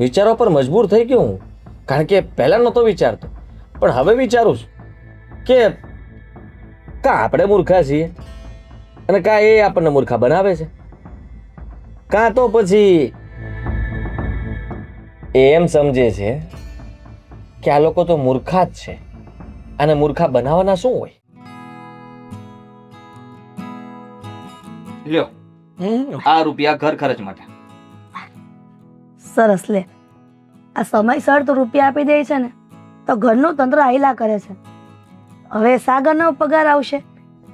વિચારવા પર મજબૂર થઈ ગયો હું. કારણ કે પહેલાં નહોતો વિચારતો, પણ હવે વિચારું છું કે કાં આપણે મૂર્ખા છીએ અને કાં એ આપણને મૂર્ખા બનાવે છે, કાં તો પછી એ એમ સમજે છે કે આ લોકો તો મૂર્ખા જ છે અને મૂર્ખા બનાવવાના શું હોય. લ્યો આ રૂપિયા ઘર ખર્ચ માટે. સરસ લે. આ સમયસર તો રૂપિયા આપી દે છે ને તો ઘરનું તંત્ર હાઈલા કરે છે. હવે સાગરનો પગાર આવશે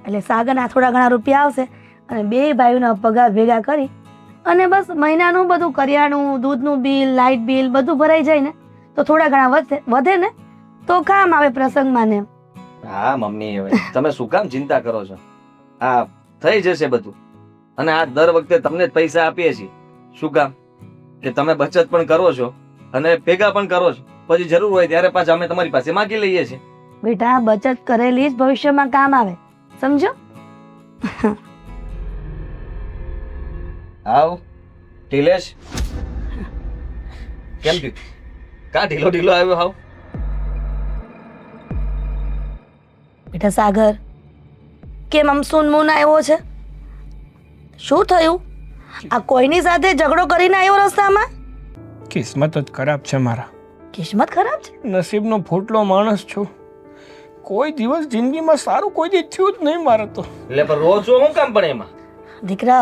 એટલે સાગરના થોડા ઘણા રૂપિયા આવશે અને બે ભાઈઓના પગાર ભેગા કરી અને બસ મહિનાનું બધું કરિયાણું, દૂધનું બિલ, લાઇટ બિલ બધું ભરાઈ જાય ને તો થોડા ઘણા વધે ને તો કામ આવે પ્રસંગમાં ને. હા મમ્મી, હવે તમે શું કામ ચિંતા કરો છો? આ થઈ જશે બધું. અને આ દર વખતે તમને જ પૈસા આપીએ છીએ. શું કામ? કે તમે બચત પણ કરો છો અને ભેગા પણ કરો છો. પછી જરૂર હોય ત્યારે પાછા અમે તમારી પાસે માંગી લઈએ છીએ. બેટા, બચત કરેલી જ ભવિષ્યમાં કામ આવે, સમજો? આવ ઢીલેશ, કેમ થયું? કા ઢીલો ઢીલો આવ્યો હાવ? બેટા સાગર, કેમ આમ સૂનમૂન આવ્યો છે? શું થયું? આ કોઈની સાથે ઝઘડો કરીને આવ્યો રસ્તામાં? કિસ્મત જ ખરાબ છે મારા. કિસ્મત ખરાબ છે? નસીબનો ફૂટલો માણસ છું. કોઈ દિવસ જિંદગીમાં સારું કોઈ દી થયું જ નહીં મારે તો. એટલે પણ રોજ હું કામ પણ એમાં? દીકરા,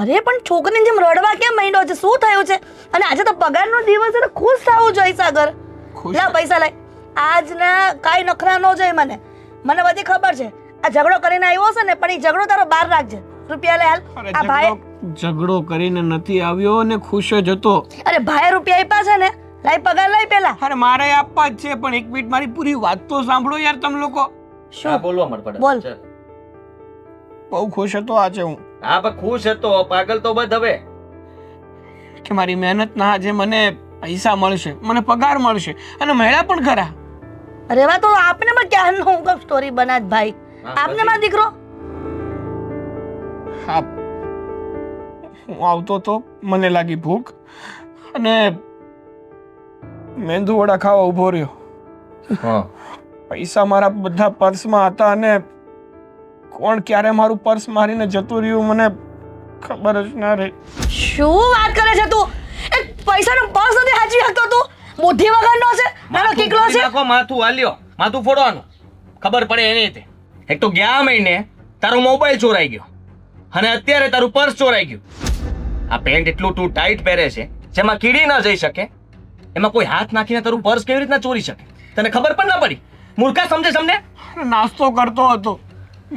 અરે પણ છોકરીને જેમ રડવા કેમ માંડ્યો છે? શું થયું છે? અને આજે તો પગારનો દિવસ છે, ખુશ થવું જોઈએ સાગર. લા પૈસા લાય. આજના કાંઈ નખરા ન જોઈએ મને. મને બધી ખબર છે. આ ઝઘડો કરીને આવ્યો છે ને, પણ એ ઝઘડો તારો બહાર રાખજે. રૂપિયા લે હાલ. આ ભાઈ ઝઘડો કરીને નથી આવ્યો અને ખુશ જ હતો. અરે ભાઈ રૂપિયા આપ્યા છે ને, લાય પગાર લાય પેલા. અરે મારે આપવા જ છે, પણ એક મિનિટ મારી પૂરી વાત તો સાંભળો યાર તમે લોકો. શું બોલવા મત પડે? બોલ. બહુ ખુશ હતો આજે હું. હા પણ ખુશ હતો, પાગલ તો બધ હવે. કે મારી મહેનતના આજે મને પૈસા મળશે, મને પગાર મળશે અને મળ્યા પણ ખરા. અરે વાહ, તો આપને માં ક્યારનો હું કમ સ્ટોરી બનાજ ભાઈ. આપને માં દીકરો. હા, હું આવતો તો મને લાગી ભૂખ અને મેંદુ વડા ખાવા ઊભો રહ્યો. હા, પૈસા મારા બધા પર્સમાં હતા અને કોણ ક્યારે મારું પર્સ મારીને જતું રહ્યું મને ખબર જ ના રહી. શું વાત કરે છે તું? એક પૈસાનો પર્સ નથી હાચવી શકતો તું? બુદ્ધિ વગરનો છે, નાનો કીકલો છે. નાખો માથું હાલ્યો, માથું ફોડવાનું ખબર પડે એની રીતે. એક તો ગયા મહિને તારો મોબાઈલ ચોરાઈ ગયો અને અત્યારે તારું પર્સ ચોરાઈ ગયું. આ પેન્ટ એટલું તું ટાઈટ પહેરે છે જેમાં કીડી ના જઈ શકે, એમાં કોઈ હાથ નાખીને તારું પર્સ કેવી રીતના ચોરી શકે? તને ખબર પણ ના પડી? મૂર્ખા સમજે તમને? નાસ્તો કરતો હતો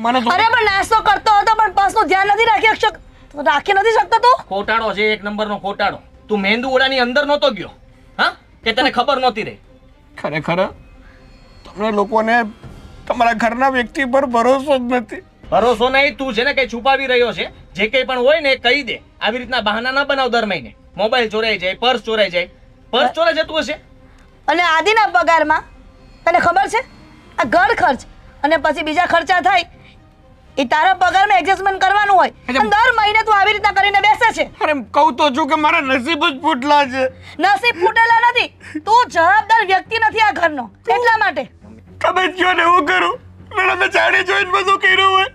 મને તો. અરે પણ નાસ્તો કરતો હતો પણ પર્સનું ધ્યાન નથી રાખી નથી શકતો તું? ખોટાડો છે, એક નંબરનો ખોટાડો. તું મેંદુ વડાની અંદર નહોતો ગયો? હા, કે તને ખબર નહોતી રહી? ખરેખર તમને લોકોને તમારા ઘરના વ્યક્તિ પર ભરોસો જ નથી. ભરોસો નહીં, તું છે ને કઈ છુપાવી રહ્યો છે. જે કઈ પણ હોય ને એ કહી દે. આવી રીતના બહાના ના બનાવ દર મહિને. મોબાઈલ ચોરાઈ જાય, પર્સ ચોરાઈ જાય. પર્સ ચોરાઈ જતું હશે અને આદિના પગારમાં તને ખબર છે આ ઘર ખર્ચ અને પછી બીજા ખર્ચા થાય એ તારા પગારમાં એડજસ્ટમેન્ટ કરવાનું હોય. અને દર મહિને તું આવી રીતના કરીને બેસે છે. અરે કહું તો છું કે મારા નસીબ જ ફૂટલા છે. નસીબ ફૂટેલા નથી, તું જવાબદાર વ્યક્તિ નથી આ ઘરનો, એટલા માટે. તમે કયો ને હું કરું? મેં જાણી જોઈને બધું કર્યું હોય.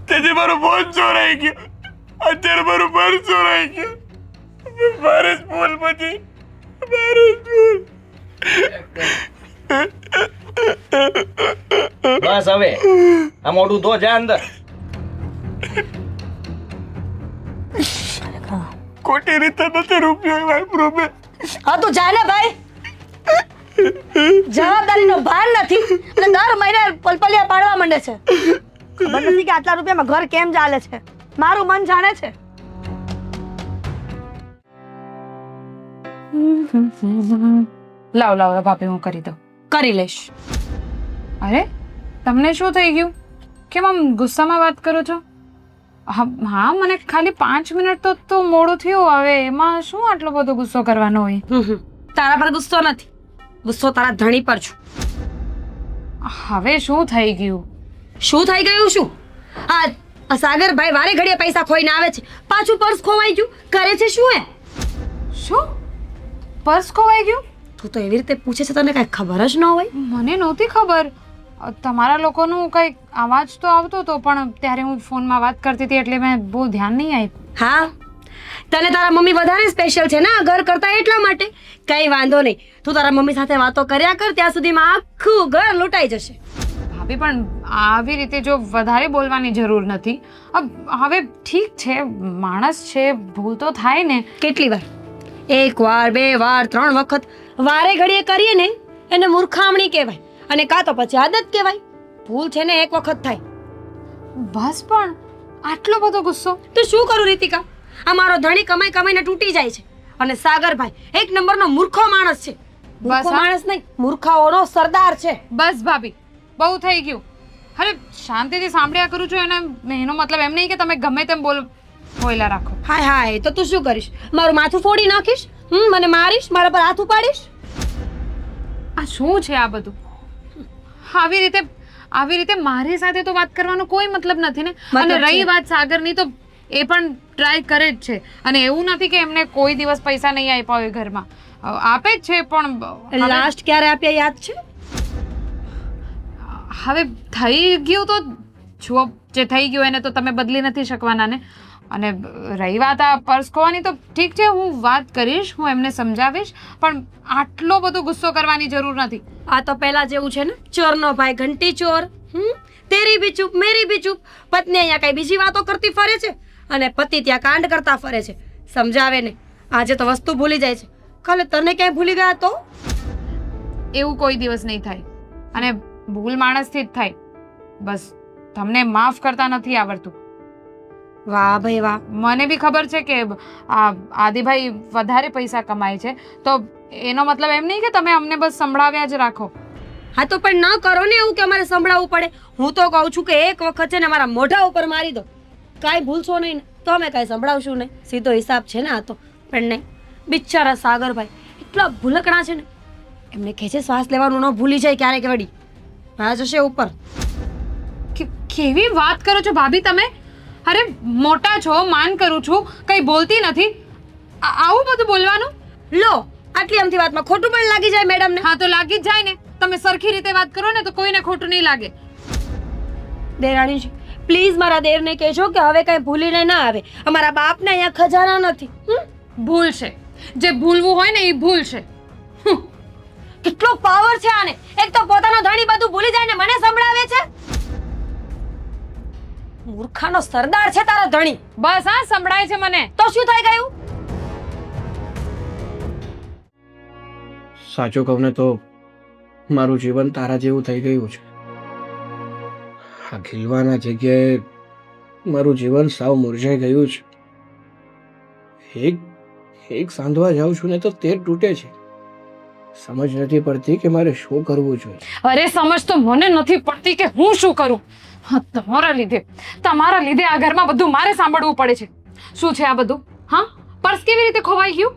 તેથી મારો ફોન ચોરાઈ ગયો, અત્યારે મારું પર્સ ચોરાઈ ગયું. મારે જ ભૂલ પછી મારે જ ભૂલ. બસ હવે આ મોઢું ધો, જા અંદર. ખોટી રીતે નથી રૂપિયો વાપરો મેં. હા તું જા ને ભાઈ. જવાબદારીનો ભાર નથી અને દર મહિને પલપલિયા પાડવા માંડે છે. ખબર નથી કે આટલા રૂપિયામાં ઘર કેમ ચાલે છે. મારું મન જાણે છે. લાવ લાવ ભાભી, હું કરી દઉં. કરી લઈશ. અરે તમને શું થઈ ગયું? કેમ આમ ગુસ્સામાં વાત કરો છો? હા, મને ખાલી 5 મિનિટ તો મોડું થયું. હવે એમાં શું આટલો બધો ગુસ્સો કરવાનો હોય? તારા પર ગુસ્સો નથી, ગુસ્સો તારા ધણી પર છું. હવે શું થઈ ગયું? શું થઈ ગયું? શું? હા, આ સાગરભાઈ વારે ઘડીએ પૈસા ખોઈને આવે છે, પાછું પર્સ ખોવાઈ ગયું, કરે છે શું એ? શું પર્સ ખોવાઈ ગયું? તું તો એવી રીતે પૂછે છે, તને કાંઈ ખબર જ ન હોય? મને નહોતી ખબર. તમારા લોકોનું કંઈક અવાજ તો આવતો હતો, પણ ત્યારે હું ફોનમાં વાત કરતી હતી એટલે મેં બહુ ધ્યાન નહીં આપ્યું. હા, તને તારા મમ્મી વધારે સ્પેશિયલ છે ને આ ઘર કરતા, એટલા માટે. કંઈ વાંધો નહીં, તું તારા મમ્મી સાથે વાતો કર્યા કર, ત્યાં સુધીમાં આખું ઘર લૂંટાઈ જશે. ભાભી પણ આવી રીતે જો વધારે બોલવાની જરૂર નથી. હવે ઠીક છે, માણસ છે, ભૂલ તો થાય ને. કેટલી વાર? 1 વાર, 2 વાર, 3 વખત વારે ઘડીએ કરીએ ને એને મૂર્ખામણી કહેવાય, અને કાં તો પછી આદત કહેવાય. ભૂલ છે ને 1 વખત થાય. બસ પણ આટલો બધો ગુસ્સો? તો શું કરું રીતિકા? આ મારો ધણી કમાઈ કમાઈને તૂટી જાય છે, અને સાગરભાઈ 1 નંબરનો મૂર્ખો માણસ છે. મૂર્ખો હા. માણસ નહીં, મૂર્ખાઓનો સરદાર છે. બસ ભાભી, બહુ થઈ ગયું. અરે શાંતિથી સાંભળ્યા કરું છું, એનો મતલબ એમ નહીં કે તમે ગમે તેમ બોયલા રાખો. હાય હાય, તો તું શું કરીશ? મારું માથું ફોડી નાખીશ? મને મારીશ? મારા પર હાથ ઉપાડીશ? આ શું છે આ બધું? આવી રીતે મારી સાથે તો વાત કરવાનો કોઈ મતલબ નથી ને. અને મતલબ રહી છે. વાત સાગરની, તો એ પણ ટ્રાય કરે જ છે, અને એવું નથી કે એમને કોઈ દિવસ પૈસા નહીં આપ્યા હોય ઘરમાં. આપે જ છે, પણ લાસ્ટ ક્યારે આપ્યા યાદ છે? હવે થઈ ગયું તો જુઓ, જે થઈ ગયું એને તો તમે બદલી નથી શકવાના ને. અને રહી વાત આ પર્સ ખોવાની, તો ઠીક છે, હું વાત કરીશ, હું એમને સમજાવીશ, પણ આટલો બધો ગુસ્સો કરવાની જરૂર નથી. આ તો પહેલા જેવું છે ને, ચોરનો ભાઈ ઘંટી ચોર. તેરી બી ચૂપ મેરી બી ચૂપ. પત્ની અહીંયા કઈ બીજી વાતો કરતી ફરે છે, અને પતિ ત્યાં કાંડ કરતા ફરે છે. સમજાવે ને, આજે તો વસ્તુ ભૂલી જાય છે, કાલે તને ક્યાંય ભૂલી ગયા તો? એવું કોઈ દિવસ નહીં થાય, અને ભૂલ માણસથી જ થાય. બસ તમને માફ કરતા નથી આવડતું. વાહ ભાઈ વાહ. મને બી ખબર છે કે આ આદિભાઈ વધારે પૈસા કમાય છે, તો એનો મતલબ એમ નહીં કે તમે અમને બસ સંભળાવ્યા જ રાખો. હા તો પણ ન કરો ને એવું કે અમારે સંભળાવવું પડે. હું તો કહું છું કે એક વખત છે ને મારા મોઢા ઉપર મારી દો, કાંઈ ભૂલશો નહીં ને તો અમે કાંઈ સંભળાવશું નહીં. સીધો હિસાબ છે ને આ તો. પણ નહીં, બિચારા સાગરભાઈ એટલા ભૂલકણા છે ને, એમને કહે છે શ્વાસ લેવાનું ન ભૂલી જાય ક્યારેક વળી આ જશે ઉપર. કેવી વાત કરો છો ભાભી તમે? અરે મોટા છો, માન કરું છું, કઈ બોલતી નથી, આવું બધું બોલવાનું? લો, આટલી આમથી વાતમાં ખોટું પણ લાગી જાય મેડમને. હા તો લાગી જ જાય ને. તમે સરખી રીતે વાત કરો ને તો કોઈને ખોટું નહીં લાગે. દેરાણીજી, પ્લીઝ મારા દેરને કહેજો કે હવે કઈ ભૂલીને ના આવે. અમારા બાપને અહીંયા ખજાના નથી. ભૂલ છે, જે ભૂલવું હોય ને એ ભૂલ છે. કેટલો પાવર છે આને! એક તો પોતાનો ધણી બધું ભૂલી જાય ને મને સંભળાવે છે. મૂર્ખાનો સરદાર છે તારો ધણી. બસ હા, સંભળાય છે મને. તો શું થઈ ગયું? સાચું કહું ને તો મારું જીવન તારા જેવું થઈ ગયું છે. આ ખીલવાના જગ્યાએ મારું જીવન સાવ મુરઝાઈ ગયું છે. એક સાંધવા જાઉં છું ને તો તેર તૂટે છે. સમજ નથી પડતી કે મારે શું કરવું જોઈએ. અરે સમજ તો મને નથી પડતી કે હું શું કરું. તમારા લીધે આ ઘરમાં બધું મારે સાંભળવું પડે છે. શું છે આ બધું? હા, પર્સ કેવી રીતે ખોવાઈ ગયું?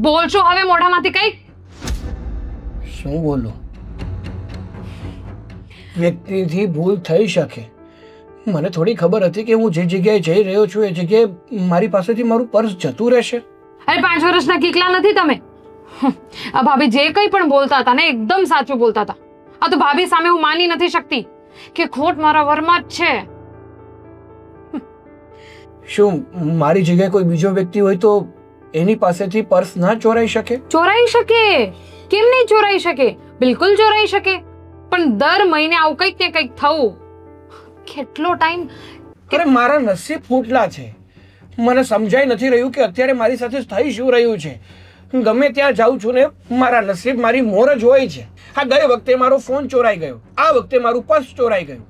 બોલશો હવે મોઢામાંથી કઈ? શું બોલું? વ્યક્તિથી ભૂલ થઈ શકે. મને થોડી ખબર હતી કે હું જે જગ્યાએ જઈ રહ્યો છું એ જગ્યાએ મારી પાસેથી મારું પર્સ જતું રહેશે. અરે 5 વર્ષના કીકલા નથી તમે. આ ભાભી જે કંઈ પણ બોલતા હતા ને એકદમ સાચું બોલતા હતા. આ તો ભાભી સામે હું માની નથી શકતી કે ખોટ મારા વરમાં જ છે. શું મારી જગ્યાએ કોઈ બીજો વ્યક્તિ હોય તો એની પાસેથી પર્સ ના ચોરાઈ શકે? ચોરાઈ શકે, કેમ નહીં ચોરાઈ શકે? બિલકુલ ચોરાઈ શકે, પણ દર મહિને આવું કંઈક ને કંઈક થવું, કેટલો ટાઈમ. અરે મારા નસીબ ફૂટલા છે. મને સમજાઈ નથી રહ્યું કે અત્યારે મારી સાથે થઈ શું રહ્યું છે. ગમે ત્યાં જાઉં છું ને મારા નસીબ મારી મોર જ હોય છે. આ ગઈ વખતે મારો ફોન ચોરાઈ ગયો, આ વખતે મારું પર્સ ચોરાઈ ગયું.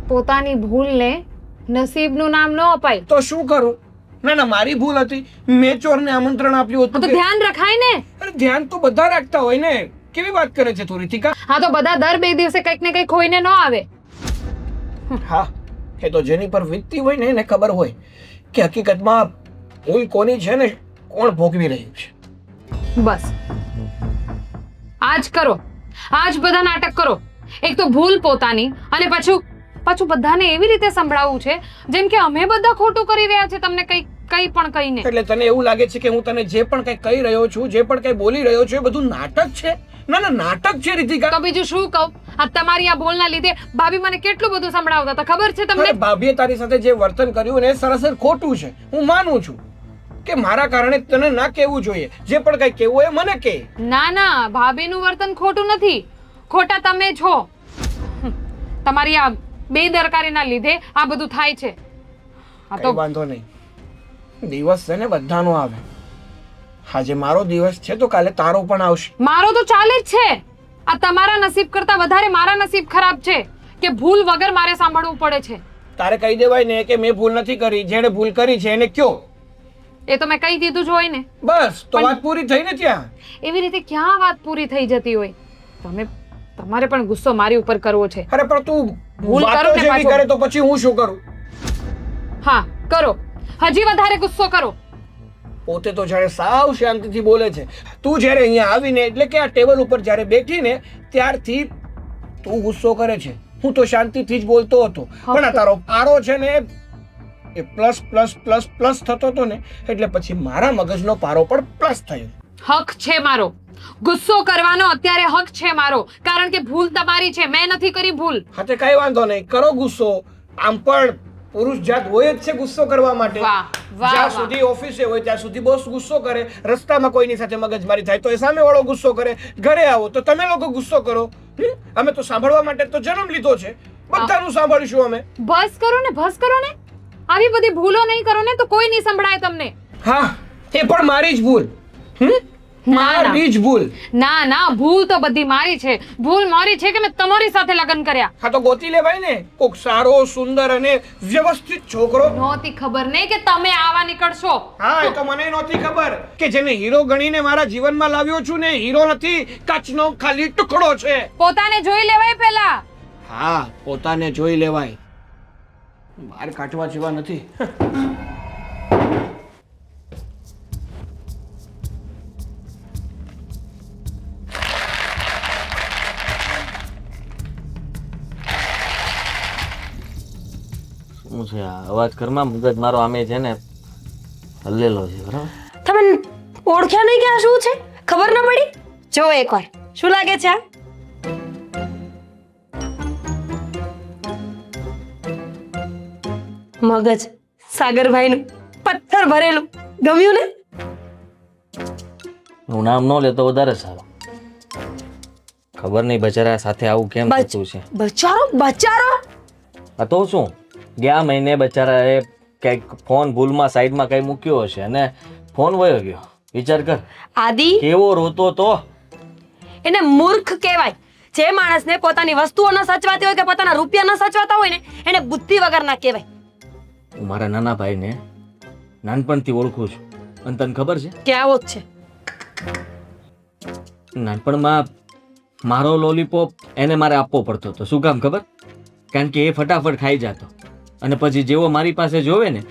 પોતાની ભૂલને નસીબનું નામ ન અપાય. તો શું કરું? ના ના, મારી ભૂલ હતી. મેં ચોરને આમંત્રણ આપ્યું તો હતું. ધ્યાન રખાય ને. અરે ધ્યાન તો બધા રાખતા હોય ને. કેવી વાત કરે છે તું રીતિકા? હા તો બધા દર 2 દિવસે કંઈક ને કંઈક ખોઈને ન આવે. હા, એ તો જેની પર વીતતી હોય ને એને ખબર હોય કે હકીકતમાં ભૂલ કોની છે ને કોણ ભોગવી રહ્યું છે. બસ આજ કરો, આજ બધા નાટક કરો. એક તો ભૂલ પોતાની અને પાછું બધાને એવી રીતે સંભળાવવું છે જેમ કે અમે બધા ખોટું કરી રહ્યા છે તમને કંઈ પણ કહીને. એટલે તને એવું લાગે છે કે હું તને જે પણ કંઈ કહી રહ્યો છું, જે પણ કંઈ બોલી રહ્યો છું, એ બધું નાટક છે? ના ના, નાટક છે રીતિકા. તો બીજું શું કહું? આ તમારી આ બોલના લીધે ભાભી મને કેટલું બધું સંભળાવતા હતા ખબર છે તમને? અરે ભાભીએ તારી સાથે જે વર્તન કર્યું ને એ સરાસર ખોટું છે. હું માનું છું કે મારા કારણે તને ના કહેવું જોઈએ. જે પણ કંઈ કહેવું હોય એ મને કહે. ના, ભાભીનું વર્તન ખોટું નથી, ખોટા તમે છો. તમારી આ બેદરકારીના લીધે આ બધું થાય છે. આ કંઈ વાંધો નહીં, દિવસ છે ને બધાનો આવે. આજે મારો દિવસ છે તો કાલે તારો પણ આવશે. મારો તો ચાલે જ છે. આ તમારા નસીબ કરતા વધારે મારા નસીબ ખરાબ છે કે ભૂલ વગર મારે સાંભળવું પડે છે. તારે કહી દેવાય ને કે મેં ભૂલ નથી કરી, જેણે ભૂલ કરી છે એને કયો. એ તો મેં કહી દીધું જ હોય ને. બસ તો વાત પૂરી થઈ ને ત્યાં. એવી રીતે ક્યાં વાત પૂરી થઈ જતી હોય? તમારે પણ ગુસ્સો મારી ઉપર કરવો છે. અરે પણ તું ભૂલ કરો વાતો ને જેવી પાછો. કરે તો પછી હું શું કરું? હા કરો, હજી વધારે ગુસ્સો કરો. પોતે તો જાણે સાવ શાંતિથી બોલે છે. તું જ્યારે અહીંયા આવીને એટલે કે આ ટેબલ ઉપર જ્યારે બેઠીને ત્યારથી તું ગુસ્સો કરે છે. હું તો શાંતિથી જ બોલતો હતો, પણ આ તારો પારો છે ને એ પ્લસ પ્લસ પ્લસ પ્લસ થતો હતો ને એટલે પછી મારા મગજનો પારો પણ પ્લસ થયો. હક છે મારો ગુસ્સો કરવાનો, અત્યારે હક છે મારો, કારણ કે ભૂલ તમારી છે, મેં નથી કરી ભૂલ. હા તે કઈ વાંધો નહીં, કરો ગુસ્સો. આમ પણ પુરુષ જાત હોય જ છે ગુસ્સો કરવા માટે. વાહ, વાહ, જ્યાં વાહ. સુધી ઓફિસે હોય ત્યાં સુધી બોસ ગુસ્સો કરે, રસ્તામાં કોઈની સાથે મગજમારી થાય તો એ સામેવાળો ગુસ્સો કરે, ઘરે આવો તો તમે લોકો ગુસ્સો કરો. અમે તો સાંભળવા માટે તો જન્મ લીધો છે, બધાનું સાંભળીશું અમે. બસ કરો ને. આવી બધી ભૂલો નહીં કરો ને તો કોઈ નહીં સંભળાય તમને. હા, એ પણ મારી જ ભૂલ. મારી જ ભૂલ. ના, ભૂલ તો બધી મારી છે. ભૂલ મારી છે કે મેં તમારી સાથે લગ્ન કર્યા. હા તો ગોતી લેવાય ને કોક સારો, સુંદર અને વ્યવસ્થિત છોકરો. નહોતી ખબર નહીં કે તમે આવા નીકળશો. હા, એ તો મને નહોતી ખબર કે જેને હીરો ગણીને મારા જીવનમાં લાવ્યો છું ને હીરો નથી, કાચનો ખાલી ટુકડો છે. પોતાને જોઈ લેવાય પહેલા. હા, પોતાને જોઈ લેવાય, બહાર કાઢવા જેવા નથી. શું છે આ અવાજ ઘરમાં? મગજ મારો આમે છે ને હલ્લેલો છે, બરાબર? તમે ઓળખ્યા નહીં કે આ શું છે? ખબર ન પડી? જો એકવાર શું લાગે છે આ? મગજ સાગરભાઈનું પથ્થર ભરેલું. ગમ્યું ને? હું નામ ન લેતો વધારે સારું. ખબર નહીં બચારા સાથે આવું કેમ થતું છે. બચારો આ તો શું, ગયા મહિને બચારાએ કંઈક ફોન ભૂલમાં સાઈડમાં કંઈ મૂક્યો હશે અને ફોન વયો ગયો. વિચાર કર આદિ, કેવો રોતો તો. એને મૂર્ખ કહેવાય. જે માણસને પોતાની વસ્તુઓ ન સચવાતી હોય કે પોતાના રૂપિયા ન સચવાતા હોય ને એને બુદ્ધિ વગરના કહેવાય. હું મારા નાના ભાઈને નાનપણથી ઓળખું છું અને તને ખબર છે કે આવો જ છે. નાનપણમાં મારો લોલીપોપ એને મારે આપવો પડતો હતો. શું કામ ખબર? કારણ કે એ ફટાફટ ખાઈ જતો અને પછી જેવો મારી પાસે જોવે ને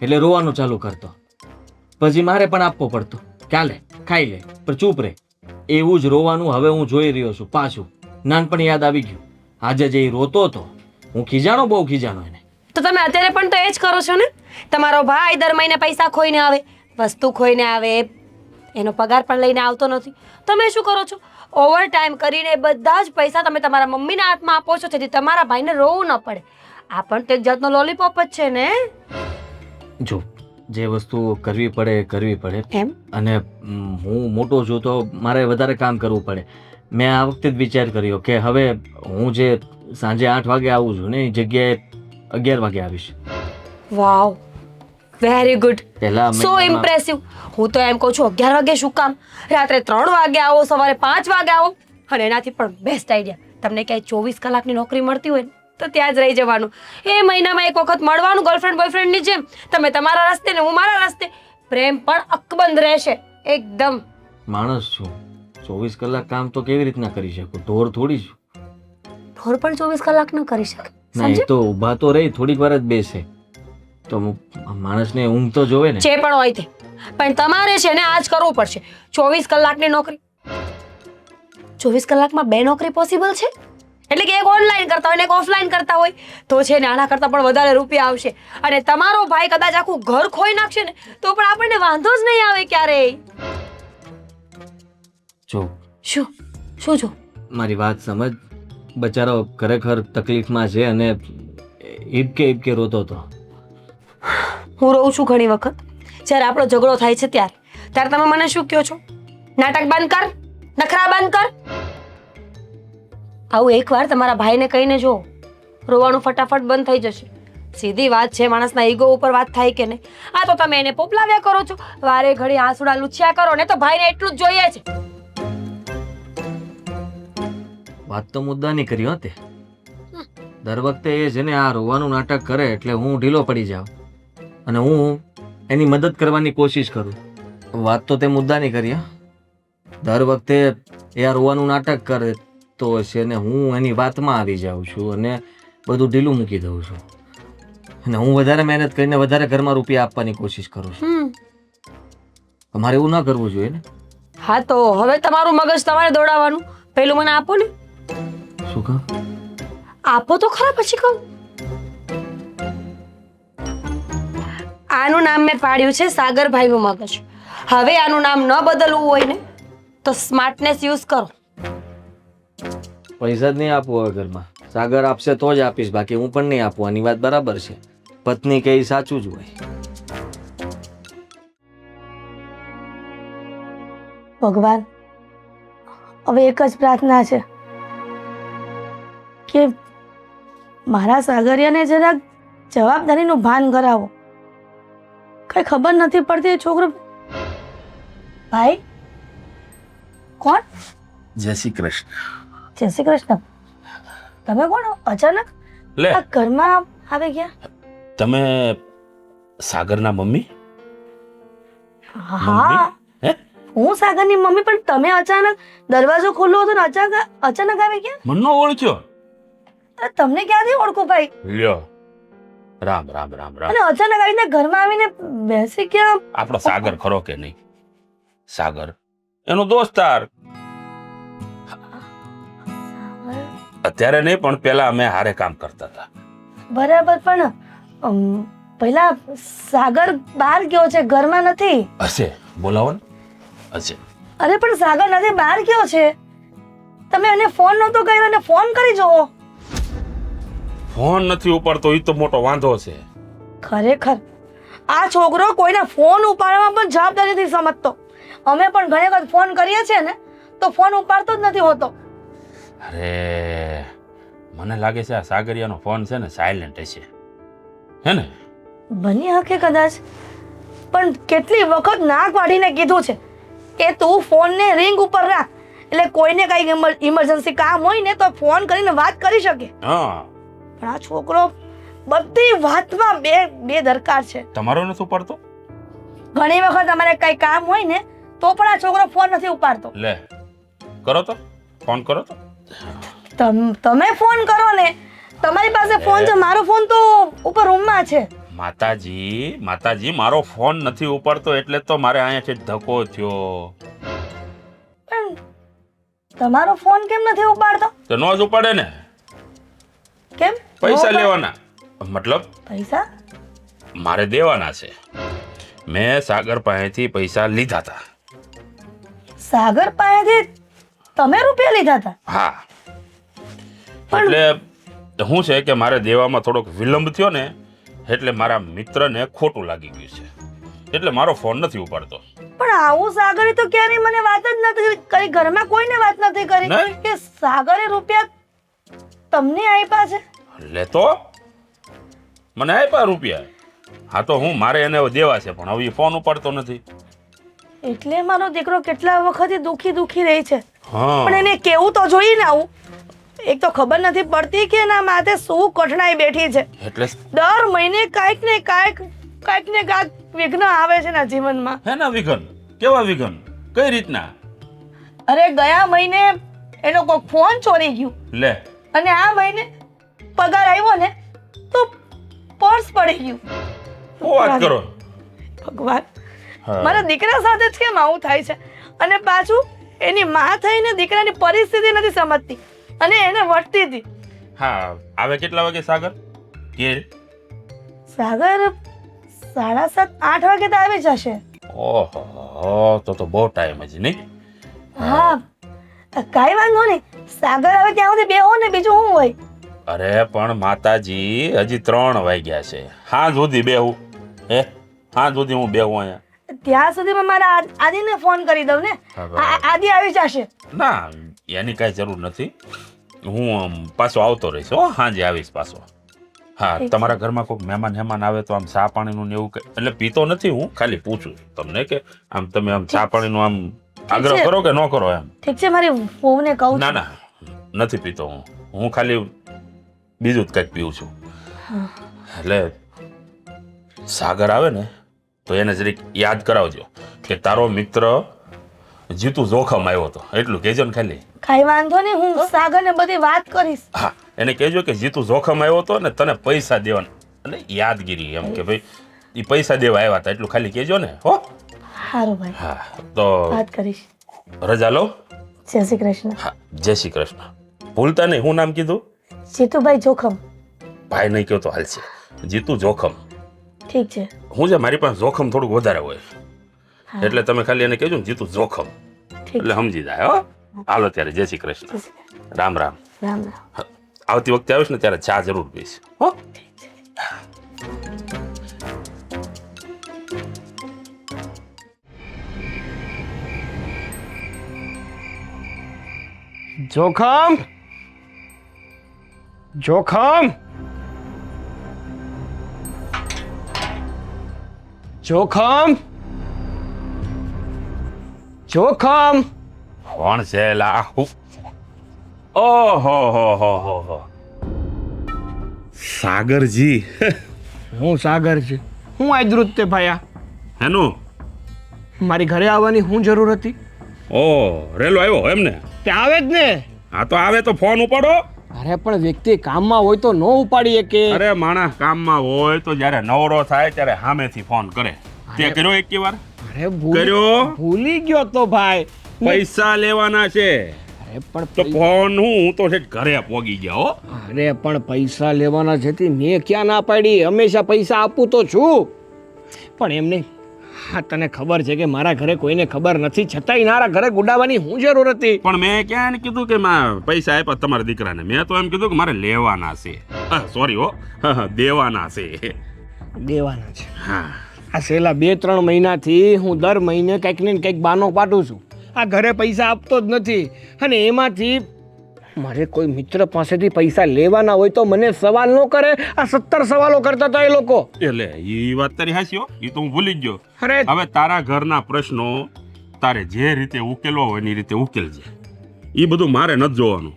એટલે રોવાનું ચાલુ કરતો. પછી મારે પણ આપવો પડતો, ચાલે ખાઈ લે પણ ચૂપ રહે. એવું જ રોવાનું હવે હું જોઈ રહ્યો છું પાછું. નાનપણ યાદ આવી ગયું. આજે જે રોતો હતો, હું ખીજાણો, બહુ ખીજાણો એને. તો તમે અત્યારે પણ તો એ જ કરો છો ને? તમારો ભાઈ દર મહિને પૈસા ખોઈને આવે, વસ્તુ ખોઈને આવે, એનો પગાર પણ લઈને આવતો નથી. તમે શું કરો છો? ઓવર ટાઈમ કરીને બધા જ પૈસા તમે તમારા મમ્મીના હાથમાં આપો છો જેથી તમારા ભાઈને રોવું ન પડે. આ પણ તો એક જાતનો લોલીપોપ જ છે ને? જો જે વસ્તુ કરવી પડે એ કરવી પડે. એમ? અને હું મોટો છું તો મારે વધારે કામ કરવું પડે. મેં આ વખતે જ વિચાર કર્યો કે હવે હું જે સાંજે 8 વાગે આવું છું ને એ જગ્યાએ 11 વાગે આવીશ. વાવ, વેરી ગુડ, પહેલા સો ઇમ્પ્રેસિવ. હું તો એમ કહું છું 11 વાગે શું કામ? રાત્રે 3 વાગે આવો, સવારે 5 વાગે આવો. અને એનાથી પણ બેસ્ટ આઈડિયા, તમને ક્યાંય 24 કલાકની નોકરી મળતી હોય ને તો ત્યાં જ રહી જવાનું. એ મહિનામાં એક વખત મળવાનું ગર્લફ્રેન્ડ બોયફ્રેન્ડની જેમ. તમે તમારા રસ્તે ને હું મારા રસ્તે. પ્રેમ પણ અકબંધ રહેશે એકદમ. માણસ છું, 24 કલાક કામ તો કેવી રીતના કરી શકું? ઢોર થોડી છું. ઢોર પણ 24 કલાક ન કરી શકે. ના, એ તો ઊભા તો રહી, થોડીક વાર જ બેસે તો માણસને ઊંઘ તો જોવે ને. જે પણ હોય તે, પણ તમારે છે ને આજ કરવું પડશે. 24 કલાકની નોકરી, 24 કલાકમાં 2 નોકરી પોસિબલ છે? એટલે કે એક ઓનલાઈન કરતા હોય ને એક ઓફલાઈન કરતા હોય તો છે ને આના કરતાં પણ વધારે રૂપિયા આવશે. અને તમારો ભાઈ કદાચ આખું ઘર ખોઈ નાખશે ને તો પણ આપણને વાંધો જ નહીં આવે ક્યારેય. જો શું શું જો મારી વાત સમજ. બચારો ખરેખર તકલીફમાં છે અને ઈબકે રોતો હતો. હું રોઉં છું ઘણી વખત જ્યારે આપણો ઝઘડો થાય છે ત્યારે તમે મને શું કહો છો? નાટક બંધ કર, નખરા બંધ કર. આવું એકવાર તમારા ભાઈને કહીને જો, રોવાનું ફટાફટ બંધ થઈ જશે. સીધી વાત છે, માણસના ઈગો ઉપર વાત થાય કે નહીં. આ તો તમે એને પોપલાવ્યા કરો છો, વારે ઘડી આંસુડા લૂછ્યા કરો ને તો ભાઈને એટલું જ જોઈએ છે. વાત તો મુદ્દાની કરી હો તે. દર વખતે એ છે ને આ રોવાનું નાટક કરે એટલે હું ઢીલો પડી જાઉં અને હું એની મદદ કરવાની કોશિશ કરું. વાત તો તે મુદ્દાની કરી હા. દર વખતે એ આ રોવાનું નાટક કરે તો છે ને હું એની વાતમાં આવી જાઉં છું અને બધું ઢીલું મૂકી દઉં છું અને હું વધારે મહેનત કરીને વધારે ઘરમાં રૂપિયા આપવાની કોશિશ કરું છું. મારે એવું ના કરવું જોઈએ ને. હા તો હવે તમારું મગજ તમારે દોડાવવાનું. પેલું મને આપો ને. શું કામ? આપો તો ખરા, પછી કહું. આનું નામ મેં પાડ્યું છે સાગરભાઈનું મગજ. હવે આનું નામ ન બદલવું હોય ને તો સ્માર્ટનેસ યુઝ કરો. પૈસા જ નહીં આપવું હવે ઘરમાં. સાગર આપશે તો જ આપીશ, બાકી હું પણ નહીં આપું. આની વાત બરાબર છે. પત્ની કહે સાચું જ હોય. ભગવાન, હવે એક જ પ્રાર્થના છે કે મારા સાગરિયાને જરાક જવાબદારીનું ભાન કરાવો. કઈ ખબર નથી પડતી એ છોકરો. ભાઈ કોણ? જય શ્રી કૃષ્ણ. જય શ્રી કૃષ્ણ. તમે કોણ અચાનક લે આ ઘરમાં આવી ગયા? તમે સાગરના મમ્મી? હા, હે? હું સાગરની મમ્મી, પણ તમે અચાનક દરવાજો ખોલ્યો હતો ને અચાનક આવી ગયા? મનનો ઓળખ્યો? અરે તમને ક્યાંથી ઓળખું ભાઈ? લ્યો, રામ રામ રામ રામ. અને અચાનક આવીને ઘરમાં આવીને બેસી ગયા. આપણો સાગર ખરો કે નહીં? સાગર એનો દોસ્તાર. અત્યારે નહીં પણ પેલા અમે હારે કામ કરતા હતા. બરાબર, પણ પહેલા સાગર બહાર ગયો છે, ઘરમાં નથી. હશે, બોલાવો ને. હશે. અરે પણ સાગર નથી, બહાર ગયો છે. તમે એને ફોન નહોતો કર્યો અને ફોન કરી જોવો. ફોન નથી ઉપાડતો એ તો મોટો વાંધો છે. ખરેખર આ છોકરો કોઈના ફોન ઉપાડવામાં પણ જવાબદારી નથી સમજતો. અમે પણ ઘણી વખત ફોન કરીએ છીએ ને તો ફોન ઉપાડતો જ નથી હોતો. અરે મને લાગે છે આ સાગરિયાનો ફોન છે ને સાયલેન્ટ હશે, હે ને? બની શકે કદાચ, પણ કેટલી વખત નાક વાળીને કીધું છે કે તું ફોનને રિંગ ઉપર રાખ, એટલે કોઈને કઈ ઇમરજન્સી કામ હોય ને તો ફોન કરીને વાત કરી શકે. હા, પણ આ છોકરો બધી વાતમાં બે દરકાર છે. તમારો નથી ઉપાડતો? ઘણી વખત અમારે કઈ કામ હોય ને તો પણ આ છોકરો ફોન નથી ઉપાડતો. લે કરો તો, ફોન કરો તો. તમે ફોન કરો ને, તમારી પાસે ફોન છે, મારો ફોન તો ઉપર રૂમમાં છે. માતાજી મારો ફોન નથી ઉપાડતો એટલે તો મારે અહીંયાથી ધક્કો થયો. પણ તમારો ફોન કેમ નથી ઉપાડતો? તો નો જ ઉપાડે ને. કેમ? પૈસા લેવાના, મતલબ પૈસા મારે દેવાના છે. મેં સાગર પાસેથી પૈસા લીધા હતા. સાગર પાસેથી તમે રૂપિયા લીધા હતા? હા, એટલે શું છે કે મારે દેવામાં થોડોક વિલંબ થયો ને એટલે મારા મિત્રને ખોટું લાગી ગયું છે, એટલે મારો ફોન નથી ઉપાડતો. પણ આવું સાગરે તો ક્યારેય મને વાત જ નથી કરી, ઘરમાં કોઈને વાત નથી કરી નહીં? કે સાગરે રૂપિયા તમને આપ્યા છે. લે તો મને આપ્યા રૂપિયા. હા તો હું મારે એને દેવા છે પણ હવે એ ફોન ઉપાડતો નથી. એટલે મારો દીકરો કેટલા વખતથી દુખી રહી છે. હા, પણ એને કેવું તો જોઈએ ને આવું. એક તો ખબર નથી પડતી કે એના માથે શું કઠણાઈ બેઠી છે. એટલે દર મહિને કાંઈક ને કાંઈક વિઘ્ન આવે છે ના જીવનમાં. હે ના વિઘન? કેવા વિઘન? કઈ રીતના? અરે ગયા મહિને એનો કોઈ ફોન ચોરી ગયું લે, અને આ મહિને પગાર આવ્યો ને તો પર્સ પડી ગયું. શું વાત કરો? ભગવાન, હા. મારા દીકરા સાથે જ કેમ આવું થાય છે? અને પાછું એની માં થઈને દીકરાની પરિસ્થિતિ નથી સમજતી અને એને વટતી હતી. હા આવે કેટલા વાગે સાગર કે સાગર 7:30-8 વાગે તો આવી જશે. ઓહો તો બહુ ટાઈમ જ નહીં. હા કાંઈ વાંધો નહીં, સાગર આવે ત્યાં સુધી બેહો ને, બીજું શું હોય. અરે પણ માતાજી હજી 3 વાગ્યા છે, હાં સુધી બેહું હે? હાં સુધી હું બેહું અહીંયા? ત્યાં સુધીમાં મારા આદિને ફોન કરી દઉં ને, આદિ આવી જશે. ના એની કાંઈ જરૂર નથી, હું પાછો આવતો રહીશ હો, સાંજે આવીશ પાછો. હા તમારા ઘરમાં કોઈ મહેમાન આવે તો આમ ચા પાણીનું ને એવું એટલે પીતો નથી હું, ખાલી પૂછું તમને કે આમ તમે આમ ચા પાણીનું આમ આગ્રહ કરો કે ન કરો એમ. ઠીક છે, મારી વહુને કહું. ના ના નથી પીતો હું ખાલી બીજું જ કંઈક પીવું છું. એટલે સાગર આવે ને તો એને જરીક યાદ કરાવજો કે તારો મિત્ર જીતુ જોખમ આવ્યો હતો, એટલું કહેજો ને ખાલી. કાંઈ વાંધો નહીં, હું સાગરને બધી વાત કરીશ. હા એને કહેજો કે જીતુ જોખમ આવ્યો હતો ને તને પૈસા દેવાના, એટલે યાદગીરી એમ કે ભાઈ એ પૈસા દેવા આવ્યા હતા, એટલું ખાલી કહેજો ને હો. સારું ભાઈ, હા તો વાત કરીશ. રજા લો. જય શ્રી કૃષ્ણ. હા જય શ્રી કૃષ્ણ. ભૂલતા નહીં, હું નામ કીધું? જીતુભાઈ જોખમ. ભાઈ નહીં કહો તો હાલશે, જીતુ જોખમ. ઠીક છે. હું છે મારી પાસે જોખમ થોડુંક વધારે હોય એટલે તમે ખાલી એને કહેજો ને જીતુ જોખમ, એટલે સમજી જાય હો. હાલો ત્યારે જય શ્રી કૃષ્ણ, રામ રામ. રામ રામ. આવતી વખતે આવીશ ને ત્યારે ચા જરૂર પીશ હો. જોખમ જોખમ જોખમ જોખમ. કોણ છે લા? ઓહો હો સાગરજી. હું સાગર છે, હું આદૃત તે ભાયા. હેનું? મારી ઘરે આવવાની હું જરૂર હતી? ઓ રેલો આવ્યો એમને? તે આવે જ ને. હા તો આવે તો ફોન ઉપાડો. અરે પણ વ્યક્તિ કામમાં હોય તો નો ઉપાડીએ કે. અરે માણસ કામમાં હોય તો જ્યારે નવરો થાય ત્યારે સામેથી ફોન કરે. તે કર્યો એક વાર? અરે કર્યો? ભૂલી ગયો તો ભાઈ. પૈસા લેવાના છે અરે પણ તો ફોન હું તો છે ઘરે પોગી ગયા હો. અરે પણ પૈસા લેવાના છે તે મેં ક્યાં ના પાડી, હંમેશા પૈસા આપું તો છું. પણ એમ નહીં, હા તને ખબર છે કે મારા ઘરે કોઈને ખબર નથી, છતાંય મારા ઘરે ગુડાવાની હું જરૂર હતી. પણ મેં ક્યાં એને કીધું કે માં પૈસા આપ્યા તમારા દીકરાને? મેં તો એમ કીધું કે મારે લેવાના છે. સોરી હો, દેવાના છે. દેવાના છે. હા આ છેલ્લા 2-3 મહિનાથી હું દર મહિને કંઈક ને કંઈક બાનો પાડું છું. આ ઘરે પૈસા આપતો જ નથી, અને એમાંથી મારે કોઈ મિત્ર પાસેથી પૈસા લેવાના હોય તો મને સવાલ ન કરે. આ 17 સવાલો કરતા હતા એ લોકો. એટલે એ વાત તારી હાચી હો, એ તો હું ભૂલી જ ગયો. અરે હવે તારા ઘરના પ્રશ્નો તારે જે રીતે ઉકેલવા હોય એની રીતે ઉકેલજે. એ બધું મારે નથી જોવાનું.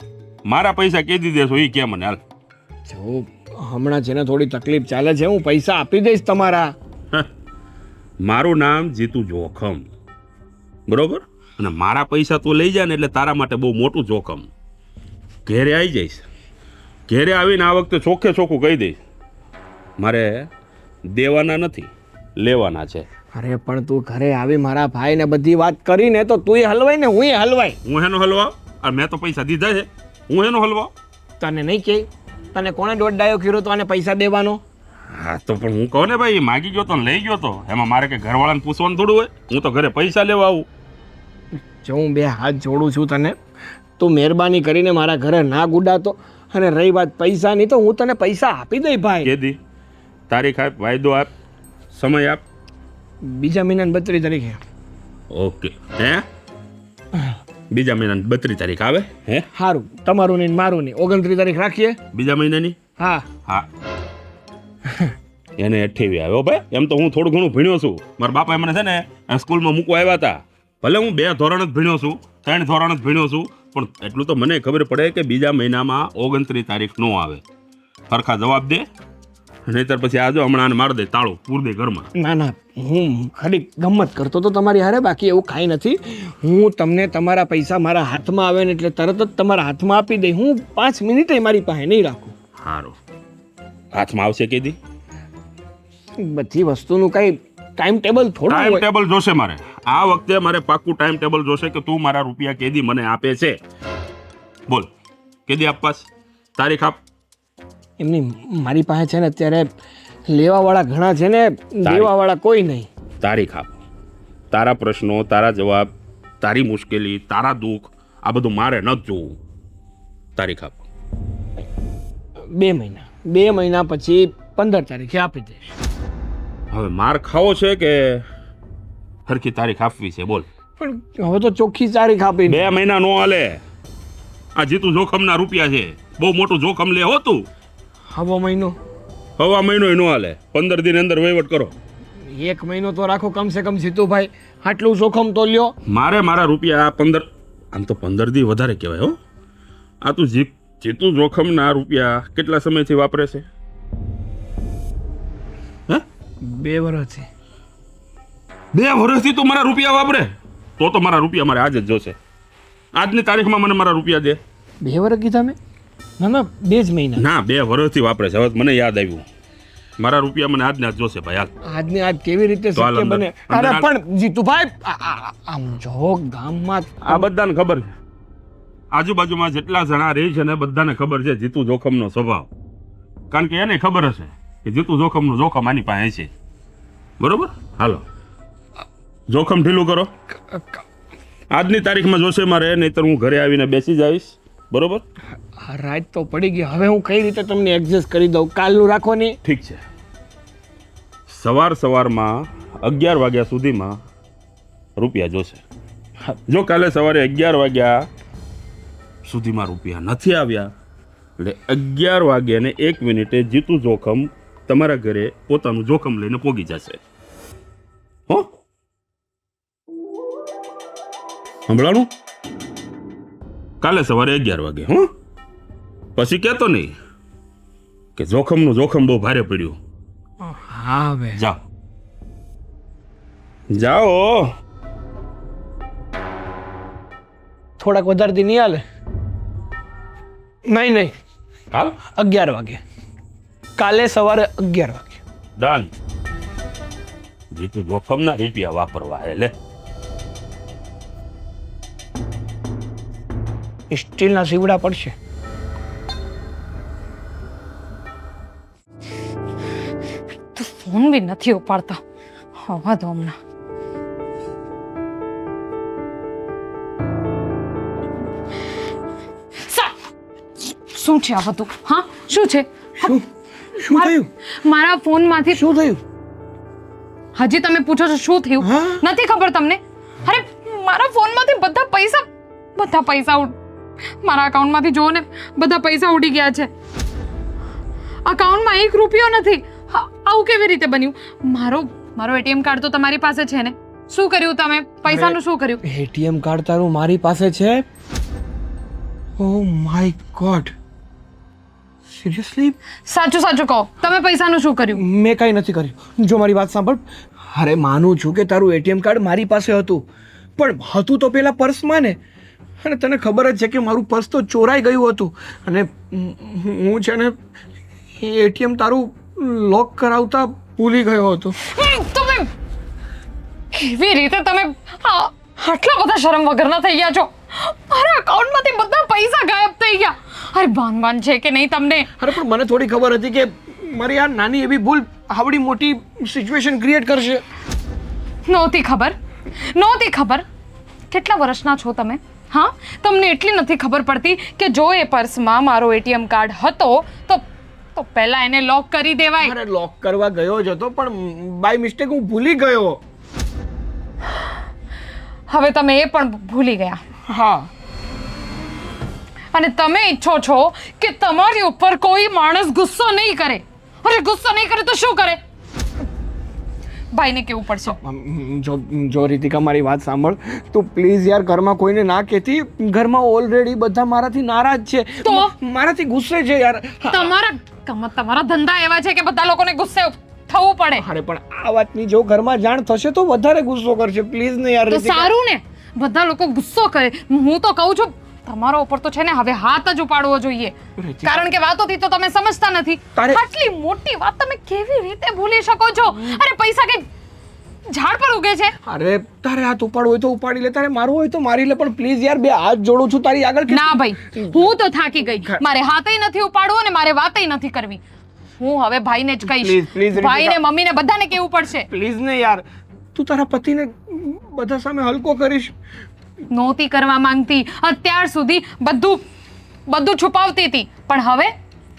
મારા પૈસા કીધી દેશો એ કે મને હાલ. જો હમણાં છે ને થોડી તકલીફ ચાલે છે, હું પૈસા આપી દઈશ તમારા. મારું નામ જીતુ જોખમ, બરોબર? અને મારા પૈસા તું લઈ જા ને એટલે તારા માટે બહુ મોટું જોખમ. ઘેરે આવી જઈશ, ઘેરે આવીને આ વખતે ચોખ્ખે ચોખ્ખું કહી દઈશ મારે દેવાના નથી, લેવાના છે. અરે પણ તું ઘરે આવી મારા ભાઈને બધી વાત કરીને તો તું હલવાય ને હું હલવાય. હું એનો હલવા? આ મેં તો પૈસા દીધા છે, હું એનો હલવા? તને નહીં કે તને કોણે દોડાયો કર્યો તો આને પૈસા દેવાનો? હા તો પણ હું કહું ને ભાઈ, માગી ગયો તો ને લઈ ગયો તો એમાં મારે કે ઘરવાળાને પૂછવાનું થોડું હોય? હું તો ઘરે પૈસા લેવા આવું. જો હું 2 હાથ જોડું છું તને, તું મહેરબાની કરીને મારા ઘરે ના ગુડાતો. અને રહી વાત પૈસાની તો હું તને પૈસા આપી દઈ ભાઈ. કેદી તારીખ આપ, વાયદો આપ, સમય આપ. બીજા મહિનાની 32 તારીખે. ઓકે હે? બીજા મહિનાની 32 તારીખ આવે હે? સારું, તમારું નહીં મારું નહીં, 29 તારીખ રાખીએ. બીજા મહિનાની? હા હા એને 28 આવ્યો ભાઈ. એમ તો હું થોડું ઘણું ભણ્યો છું. મારા બાપા મને છે ને સ્કૂલમાં મૂકવા આવ્યા હતા. ભલે હું 2 ધોરણ જ ભણ્યો છું, 3 ધોરણ જ ભણ્યો છું, પણ એટલું તો મને ખબર પડે કે બીજા મહિનામાં 29 તારીખ નો આવે. સરખા જવાબ દે, નહીતર પછી આજો હમણાં માર દે તાળું પૂર દે ઘરમાં. ના ના, હું ખાલી ગમત કરતો તો તમારી હારે, બાકી એવું કાંઈ નથી. હું તમને તમારા પૈસા મારા હાથમાં આવે ને એટલે તરત જ તમારા હાથમાં આપી દઈ. હું 5 મિનિટે મારી પાસે નહીં રાખું. સારું, હાથમાં આવશે કેદી? બધી વસ્તુનું કઈ ટાઈમ ટેબલ થોડું ટાઈમ હોય. ટેબલ જોશે મારે. આ વખતે મારે પાક્કું ટાઈમ ટેબલ જોશે કે તું મારા રૂપિયા કેદી મને આપે છે. બોલ કેદી આપવાસ? તારીખ આપ. એમની મારી પાસે છે ને અત્યારે લેવાવાળા ઘણા છે ને દેવાવાળા કોઈ નહીં. તારીખ આપ. તારા પ્રશ્નો, તારા જવાબ, તારી મુશ્કેલી, તારા દુઃખ, આ બધું મારે નથી જોવું. તારીખ આપ. 2 મહિના 2 મહિના પછી 15 તારીખે આપી દઈશ. હવે માર ખાવો છે કે હરખી તારીખ આપવી છે? બોલ. પણ હવે તો ચોખ્ખી તારીખ આપી. 2 મહિના નો હાલે. આ જીતું જોખમના રૂપિયા છે, બહુ મોટું જોખમ લે હોતું. હવો મહિનો હવા મહિનો નો હાલે. 15 દિન અંદર વહીવટ કરો. 1 મહિનો તો રાખો કમસે કમ જીતુભાઈ, આટલું જોખમ તો લ્યો. મારે મારા રૂપિયા 15, આમ તો 15 દી વધારે કહેવાય હો. આ તું જીતું જોખમના રૂપિયા કેટલા સમયથી વાપરે છે? હે? 2 વર્ષથી. 2 વર્ષથી તું મારા રૂપિયા વાપરે? તો મારા રૂપિયા મારે આજે જ જોશે. આજની તારીખમાં મને મારા રૂપિયા દે. 2 વર્ષ કીધા મેં? ના 2 જ મહિના. ના, 2 વર્ષથી વાપરે છે. હવે મને યાદ આવ્યું, મારા રૂપિયા મને આજને આજ જોશે ભાઈ. હાલ. આજને આજ કેવી રીતે તો હાલ શક્ય અંદર. બને? અંદર અરે હાલ. પણ જીતુભાઈ આમ જો ગામમાં આ બધાને ખબર છે, આજુબાજુમાં જેટલા જણા રહે છે ને બધાને ખબર છે જીતુ જોખમનો સ્વભાવ. કારણ કે એને ખબર હશે કે જીતુ જોખમનું જોખમ આની પાસે છે. બરોબર? હાલો, જોખમ ઢીલું કરો. આજની તારીખમાં જોશે મારે, નહીતર હું ઘરે આવીને બેસી જઈશ. બરોબર? આ રાત તો પડી ગઈ. હવે હું કઈ રીતે તમને એડજસ્ટ કરી દઉં? કાલનું રાખો ને. ઠીક છે. સવારમાં 11 વાગ્યા સુધીમાં રૂપિયા જોશે. જો કાલે સવારે 11 વાગ્યા સુધીમાં રૂપિયા નથી આવ્યા, એટલે 11 વાગ્યા ને 1 મિનિટે જીતુ જોખમ તમારા ઘરે પોતાનું જોખમ લઈને પોગી જશે. હો, સંભળાણું? કાલે સવારે 11 વાગે. હો, પછી કહેતો નહીં કે જોખમ બહુ ભારે પડ્યું. હા હવે જાઓ જાઓ. થોડાક વધારે દી નહીં હાલે? નહીં હાલ 11 વાગે. કાલે સવારે 11 વાગે. ડન. જીતું જોખમના રૂપિયા વાપરવા એટલે સ્ટીલના સીવડા પડશે. તું ફોન બી નથી ઉપાડતો. હવા દો હમણાં. શું છે આ બધું? હા, શું છે? શું થયું? મારા ફોનમાંથી શું થયું? હજી તમે પૂછો છો શું થયું? હા? નથી ખબર તમને? અરે મારા ફોનમાંથી બધા પૈસા મારા અકાઉન્ટમાંથી જો ને, બધા પૈસા ઉડી ગયા છે. અકાઉન્ટમાં 1 રૂપિયો નથી. આવું કેવી રીતે બન્યું? મારો એટીએમ કાર્ડ તો તમારી પાસે છે ને? શું કર્યું તમે? પૈસાનું શું કર્યું? એટીએમ કાર્ડ તારું મારી પાસે છે? Oh my God, seriously? સાચું કહો, તમે પૈસાનું શું કર્યું? મેં કાંઈ નથી કર્યું. જો મારી વાત સાંભળ. અરે માનું છું કે તારું એટીએમ કાર્ડ મારી પાસે હતું, પણ હતું તો પેલા પર્સમાં ને. અને તને ખબર જ છે કે મારું પર્સ તો ચોરાઈ ગયું હતું. અને હું છે ને એટીએમ તારું લોક કરાવતા ભૂલી ગયો હતો. તમે કેવી રીતે તમે આટલા બધા શરમ વગરના થઈ ગયા છો? મારા અકાઉન્ટમાંથી બધા પૈસા ગાયબ થઈ ગયા. અરે ભાન છે કે નહીં તમને? અરે પણ મને થોડી ખબર હતી કે મારી આ નાની એવી ભૂલ આવડી મોટી સિચ્યુએશન ક્રિએટ કરશે. નહોતી ખબર. કેટલા વર્ષના છો તમે? હા, તમને એટલી નથી ખબર પડતી કે જો એ પર્સમાં મારો એટીએમ કાર્ડ હતો તો પહેલા એને લોક કરી દેવાય. અરે લોક કરવા ગયો જ હતો, પણ બાય મિસ્ટેક હું ભૂલી ગયો. હવે તમે એ પણ ભૂલી ગયા. હા. અને તમે ઈચ્છો છો કે તમારી ઉપર કોઈ માણસ ગુસ્સો નહીં કરે. અરે ગુસ્સો નહીં કરે તો શું કરે? ભાઈને કેવું પડશે. જો રીતિકા મારી વાત સાંભળ, તું પ્લીઝ યાર ઘરમાં કોઈને ના કહેતી. ઘરમાં ઓલરેડી બધા મારાથી નારાજ છે, તો મારાથી ગુસ્સે છે યાર. તમારા ધંધા એવા છે કે બધા લોકોને ગુસ્સે થવું પડે. અરે પણ આ વાતની જો ઘરમાં જાણ થશે તો વધારે ગુસ્સો કરશે. પ્લીઝ ને યાર. તો સારું ને, બધા લોકો ગુસ્સો કરે. હું તો કહું છું તમારા ઉપર તો છે ને હવે હાથ જ ઉપાડવો જોઈએ. કારણ કે વાતોથી તો તમે સમજતા નથી. આટલી મોટી વાત તમે કેવી રીતે ભૂલી શકો છો? અરે પૈસા કે ઝાડ પર ઉગે છે. અરે તારે હાથ ઉપાડવો હોય તો ઉપાડી લે, તારે મારવું હોય તો મારી લે, પણ પ્લીઝ યાર બે હાથ જોડું છું તારી આગળ. ના ભાઈ, હું તો થાકી ગઈ. મારે હાથેય નથી ઉપાડવો અને મારે વાતેય નથી કરવી. હું હવે ભાઈને જ Please, કહીશ. please, રીતિકા. ભાઈને, મમ્મીને બધાને કહેવું પડશે. પ્લીઝ ને યાર, તું તારા પતિને બધા સામે હલકો કરીશ. નહોતી કરવા માંગતી. અત્યાર સુધી બધું છુપાવતી હતી, પણ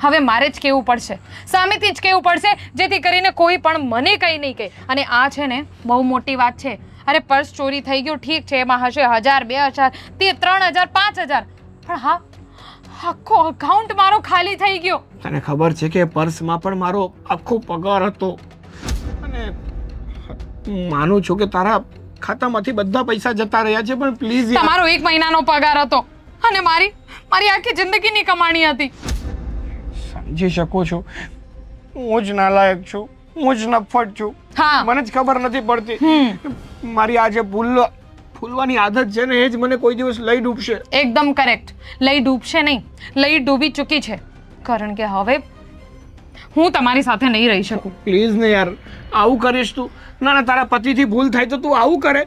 હવે મારે જ કહેવું પડશે. સામેથી જ કહેવું પડશે, જેથી કરીને કોઈ પણ મને કંઈ નહીં કહે. અને આ છે ને બહુ મોટી વાત છે. અરે પર્સ ચોરી થઈ ગયું ઠીક છે, એમાં હશે 1000, 2000, 3000, 5000, પણ હા, આખો અકાઉન્ટ મારો ખાલી થઈ ગયો. તને ખબર છે કે પર્સમાં પણ મારો આખો પગાર હતો, અને માનું છું કે તારા ખાતામાંથી બધા પૈસા જતા રહ્યા છે, પણ પ્લીઝ યાર. તમારો 1 મહિનાનો પગાર હતો અને મારી આખી જિંદગીની કમાણી હતી. સમજી શકું છું, હું જ નાલાયક છું, હું જ નફટ છું. હા, મને જ ખબર નથી પડતી. મારી આ જે ભૂલવાની આદત છે ને, એ જ મને કોઈ દિવસ લઈ ડૂબશે. એકદમ કરેક્ટ. લઈ ડૂબશે નહીં, લઈ ડૂબી ચૂકી છે. કારણ કે હવે હું તમારી સાથે નહીં રહી શકું. પ્લીઝ ને યાર, આવું કરીશ તું? ના, તારા પતિથી ભૂલ થાય તો તું આવું કરે?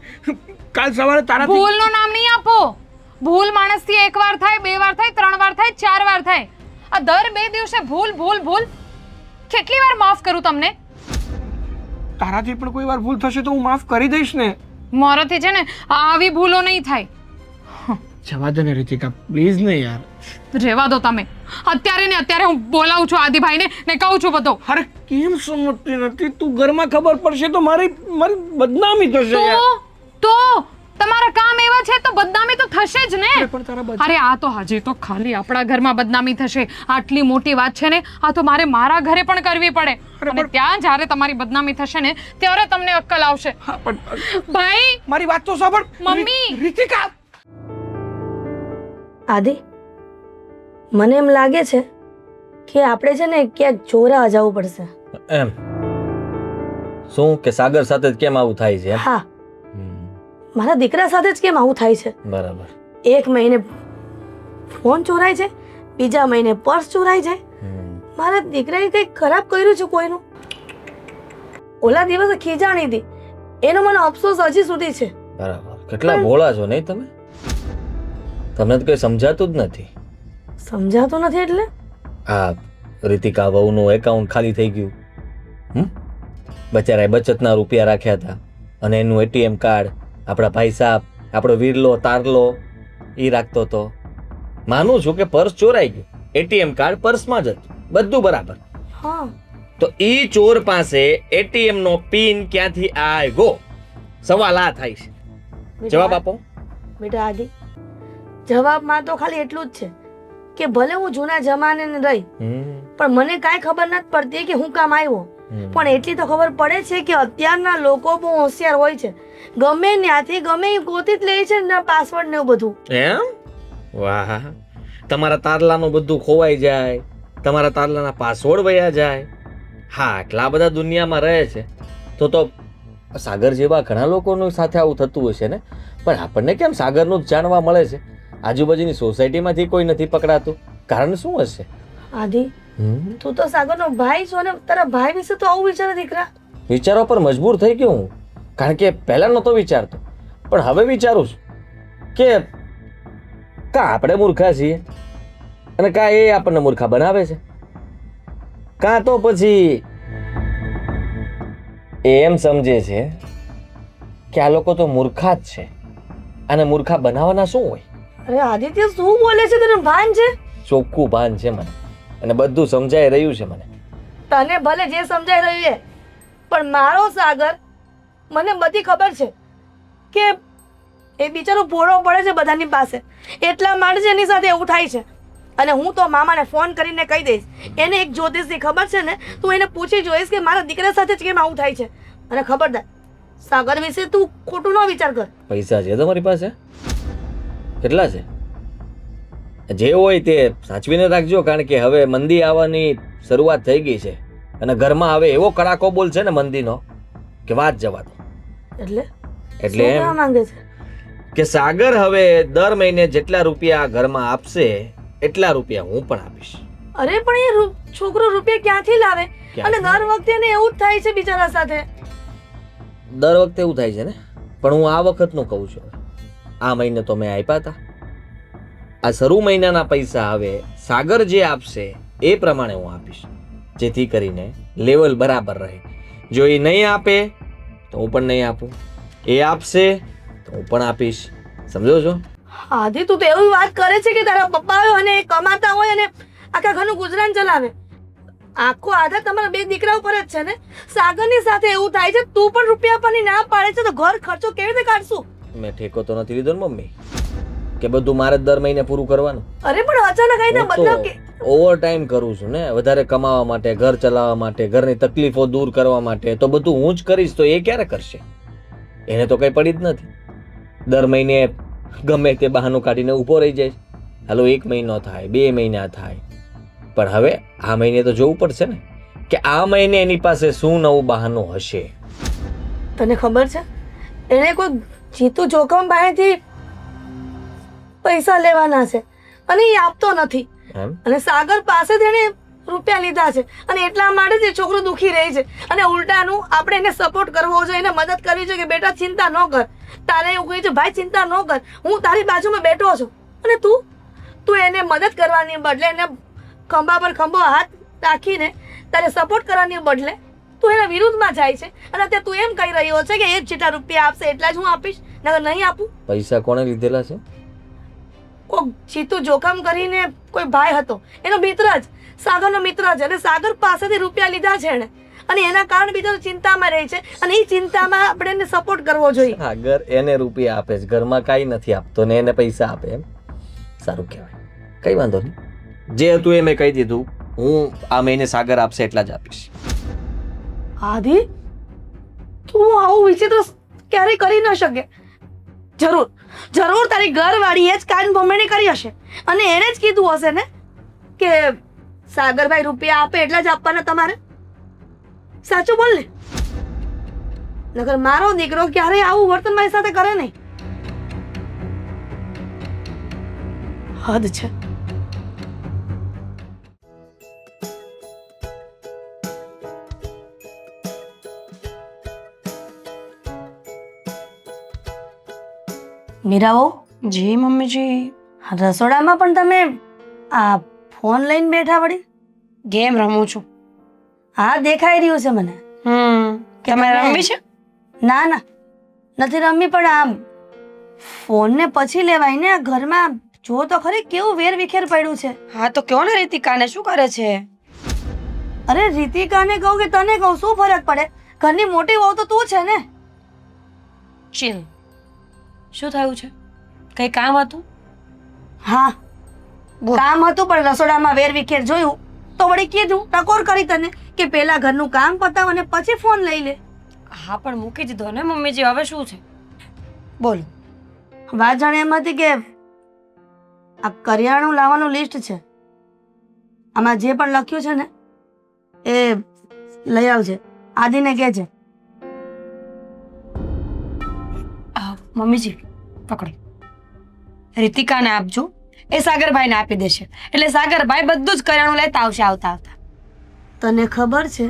કાલ સવારે તારા ભૂલનું નામ નહીં આપો. ભૂલ માણસથી 1 વાર થાય, 2 વાર થાય, 3 વાર થાય, 4 વાર થાય. આ દર 2 દિવસે ભૂલ. કેટલી વાર માફ કરું તમને? તારાથી પણ કોઈ વાર ભૂલ થશે તો હું માફ કરી દઈશ ને. મારાથી છે ને આવી ભૂલો નહીં થાય. જવા દે ને રીતિકા, પ્લીઝ ને યાર. રહેવા દો તમે. અત્યારે હું બોલાવું છું આદિભાઈને ને કહું છું બધું. અરે કેમ સમજતી નથી તું? ઘરમાં ખબર પડશે તો મારી બદનામી થશે યાર. તો તમારા કામ એવા છે તો બદનામી તો થશે જ ને. પણ તારા અરે આ તો હજી તો ખાલી આપણા ઘરમાં બદનામી થશે. આટલી મોટી વાત છે ને, આ તો મારા ઘરે પણ કરવી પડે. અને ત્યાં જ્યારે તમારી બદનામી થશે ને, ત્યારે તમને અક્કલ આવશે. હા, પણ ભાઈ, મારી વાત તો સાંભળ. મમ્મી. રીતિકા, આદિ, મને એમ લાગે છે કે આપણે છે ને ક્યાંક જોરા જવું પડશે. એમ શું કે સાગર સાથે જ કેમ આવું થાય છે એમ? હા, મારા દીકરા સાથે જ કેમ આવું થાય છે? બરાબર. 1 મહિને ફોન ચોરાય છે, બીજા મહિને પર્સ ચોરાય છે. મારા દીકરાએ કંઈક ખરાબ કર્યું છે કોઈનું? ઓલા દિવસે ખીજાણી હતી, એનો મને અફસોસ હજી સુધી છે. બરાબર. કેટલા ભોળા છો નહીં તમે? તમને તો કઈ સમજાતું જ નથી. સમજાતું નથી એટલે? આ રીતિકા વહુનું એકાઉન્ટ ખાલી થઈ ગયું. બચારાએ બચતના રૂપિયા રાખ્યા હતા, અને એનું એટીએમ કાર્ડ આપણા ભાઈ સાહેબ, આપણો વીરલો તારલો એ રાખતો હતો. માનું છું કે પર્સ ચોરાઈ ગયું, એટીએમ કાર્ડ પર્સમાં જ હતું, બધું બરાબર. હા, તો ઈ ચોર પાસે એટીએમ નો પિન ક્યાંથી આવ્યો? સવાલ આ થાય છે. જવાબ આપો. બેટા આદિ, જવાબમાં તો ખાલી એટલું જ છે કે ભલે હું જૂના જમાને રહી, પણ મને કાંઈ ખબર નથી પડતી કે હું કામ આવ્યો. પણ એટલી તો ખબર પડે છે કે અત્યારના લોકો બહુ હોશિયાર હોય છે. ગમે ત્યાંથી ગમે એ ગોતી જ લે છે ને પાસવર્ડ ને એવું બધું. એમ? વાહ. તમારા તારલાનું બધું ખોવાઈ જાય, તમારા તારલાના પાસવર્ડ વયા જાય. હા, આટલા બધા દુનિયામાં રહે છે તો સાગર જેવા ઘણા લોકોની સાથે આવું થતું હશે ને. પણ આપણને કેમ સાગરનું જ જાણવા મળે છે? આજુબાજુની સોસાયટીમાંથી કોઈ નથી પકડાતું. કારણ શું હશે? આદિ, તું તો સાગરનો ભાઈ છો ને, તારા ભાઈ વિશે તો આવું વિચારે દીકરા. વિચારવા પર મજબૂર થઈ ગયો હું. કારણ કે પહેલા નહોતો વિચારતો, પણ હવે વિચારું છું કે કાં આપણે મૂર્ખા છીએ અને કાં એ આપણને મૂર્ખા બનાવે છે, કાં તો પછી એ એમ સમજે છે કે આ લોકો તો મૂર્ખા જ છે અને મૂર્ખા બનાવવાના શું હોય. અરે આદિત્ય, શું બોલે છે? તને ભાન છે? ચોખ્ખું ભાન છે મને, અને બધું સમજાઈ રહ્યું છે મને. તને ભલે જે સમજાઈ રહ્યું છે, પણ મારો સાગર, મને બધી ખબર છે કે એ બિચારો ભોળો પડે છે બધાની પાસે, એટલા માટે એની સાથે એવું થાય છે. અને હું તો મામાને ફોન કરીને કહી દઈશ. એને એક જ્યોતિષની ખબર છે ને, તું એને પૂછી જોઈશ કે મારા દીકરા સાથે જ કેમ આવું થાય છે. અને ખબરદાર, સાગર વિશે તું ખોટું ન વિચાર કર. પૈસા છે તમારી પાસે? કેટલા છે? જે હોય તે સાચવીને રાખજો, કારણ કે હવે મંદી આવવાની શરૂઆત થઈ ગઈ છે, અને ઘરમાં હવે એવો કડાકો બોલ છે ને મંદીનો કે વાત જવા દો. એટલે એટલે શું કહેવા માંગે છે કે સાગર હવે દર મહિને જેટલા રૂપિયા ઘરમાં આપશે એટલા રૂપિયા હું પણ આપીશ. અરે પણ એ છોકરો રૂપિયા ક્યાંથી લાવે? અને દર વખતે એને એવું જ થાય છે બિચારા સાથે. દર વખતે એવું થાય છે ને, પણ હું આ વખતનું કહું છું. આ મહિને તો મેં આપ્યા હતા. આ શરૂ મહિનાના પૈસા હવે સાગર જે આપશે એ પ્રમાણે હું આપીશ, જેથી કરીને લેવલ બરાબર રહે. જો એ નહીં આપે તો હું પણ નહીં આપું, એ આપશે તો હું પણ આપીશ. સમજો છો? આદિ તું તો એવી વાત કરે છે કે તારા પપ્પા હોય અને એ કમાતા હોય અને આખા ઘરનું ગુજરાન ચલાવે. આખો આધાર તમારા બે દીકરા ઉપર જ છે ને. સાગરની સાથે એવું થાય છે, તું પણ રૂપિયા આપવાની ના પાડે છે તો ઘર ખર્ચો કેવી રીતે કાઢશું? મેં ઠેકો તો નથી લીધો ને મમ્મી, કે બધું મારે જ દર મહિને પૂરું કરવાનું. અરે પણ અચાનક આવીને બદલાવ કે ઓવર ટાઈમ કરું છું ને, વધારે કમાવા માટે, ઘર ચલાવવા માટે, ઘરની તકલીફો દૂર કરવા માટે. તો બધું હું જ કરીશ તો એ ક્યારે કરશે? એને તો કઈ પડી જ નથી. દર મહિને ગમે તે બહાનું કાઢીને ઊભો રહી જાય. હાલો 1 મહિનો થાય, 2 મહિના થાય, પણ હવે આ મહિને તો જોવું પડશે ને કે આ મહિને એની પાસે શું નવું બહાનું હશે. તને ખબર છે એને કોઈ જીતુ જોખમ પાસેથી પૈસા લેવાના છે અને એ આપતો નથી, એમ? અને સાગર પાસેથી એને રૂપિયા લીધા છે અને એટલા માટે જ એ છોકરો દુખી રહે છે. અને ઉલટાનું આપણે એને સપોર્ટ કરવો જોઈએ, એને મદદ કરવી જોઈએ કે બેટા ચિંતા ન કર. તારે એવું કહે છે ભાઈ ચિંતા ન કર, હું તારી બાજુમાં બેઠો છું. અને તું એને મદદ કરવાની બદલે, એને ખંભા પર ખંભો હાથ રાખીને તારે સપોર્ટ કરવાની બદલે તું એના વિરુદ્ધમાં જાય છે. અને અત્યારે તું એમ કહી રહ્યો છે કે એ જેટલા રૂપિયા આપશે એટલા જ હું આપીશ, નકર નહીં આપું. પૈસા કોણે લીધેલા છે? કોઈ જીતુ જોખમ કરીને કોઈ ભાઈ હતો, એનો મિત્ર જ, સાગરનો મિત્ર છે, અને સાગર પાસેથી રૂપિયા લીધા છે એને, અને એના કારણે બીજો ચિંતામાં રહે છે. અને એ ચિંતામાં આપણે એને સપોર્ટ કરવો જોઈએ. સાગર એને રૂપિયા આપે છે, ઘરમાં કાંઈ નથી આપતો ને એને પૈસા આપે, એમ? સારું કહેવાય, કઈ વાંધો નહીં. જે હતું એ મેં કહી દીધું. હું આ મહિને સાગર આપશે એટલા જ આપીશ. આદિ તું આવું વિચિત્ર ક્યારેય કરી ન શકે. જરૂર તારી ઘરવાળીએ જ કાન ભમણી કરી હશે અને એણે જ કીધું હશે ને કે સાગરભાઈ રૂપિયા આપે એટલા જ આપવાના તમારે. સાચું બોલ ને, નકર મારો દીકરો ક્યારેય આવું વર્તન મારી સાથે કરે નહીં. હદ છે. મીરાઓ, જી મમ્મીજી. રસોડામાં પણ તમે આ ફોન લઈને બેઠા વળી? ગેમ રમું છું. હા દેખાઈ રહ્યું છે મને. તમારે રમવી છે? ના નથી રમવી, પણ આમ ફોનને પછી લેવાય ને. આ ઘરમાં જો તો ખરી કેવું વેર વિખેર પડ્યું છે. હા તો કયો ને રીતિકાને શું કરે છે? અરે રીતિકાને કહું કે તને કહું, શું ફરક પડે? ઘરની મોટી વહુ તો તું છે ને. ચીલ. શું થયું છે? કઈ કામ હતું? હા કામ હતું, પણ રસોડામાં વેર વિખેર જોયું તો વળી કીધું, ટકોર કરી તને કે પેલા ઘરનું કામ પતાવ અને પછી ફોન લઈ લે. હા પણ મૂકી દીધો ને મમ્મીજી, હવે શું છે? બોલો. વાત જાણે એમ હતી કે આ કરિયાણું લાવવાનું લિસ્ટ છે, આમાં જે પણ લખ્યું છે ને એ લઈ આવજે. આદિને કહેજે. મમ્મીજી પકડી, રીતિકાને આપજો, એ સાગરભાઈને આપી દેશે, એટલે સાગરભાઈ બધું જ કરિયાણું લેતા આવશે આવતા આવતા. તને ખબર છે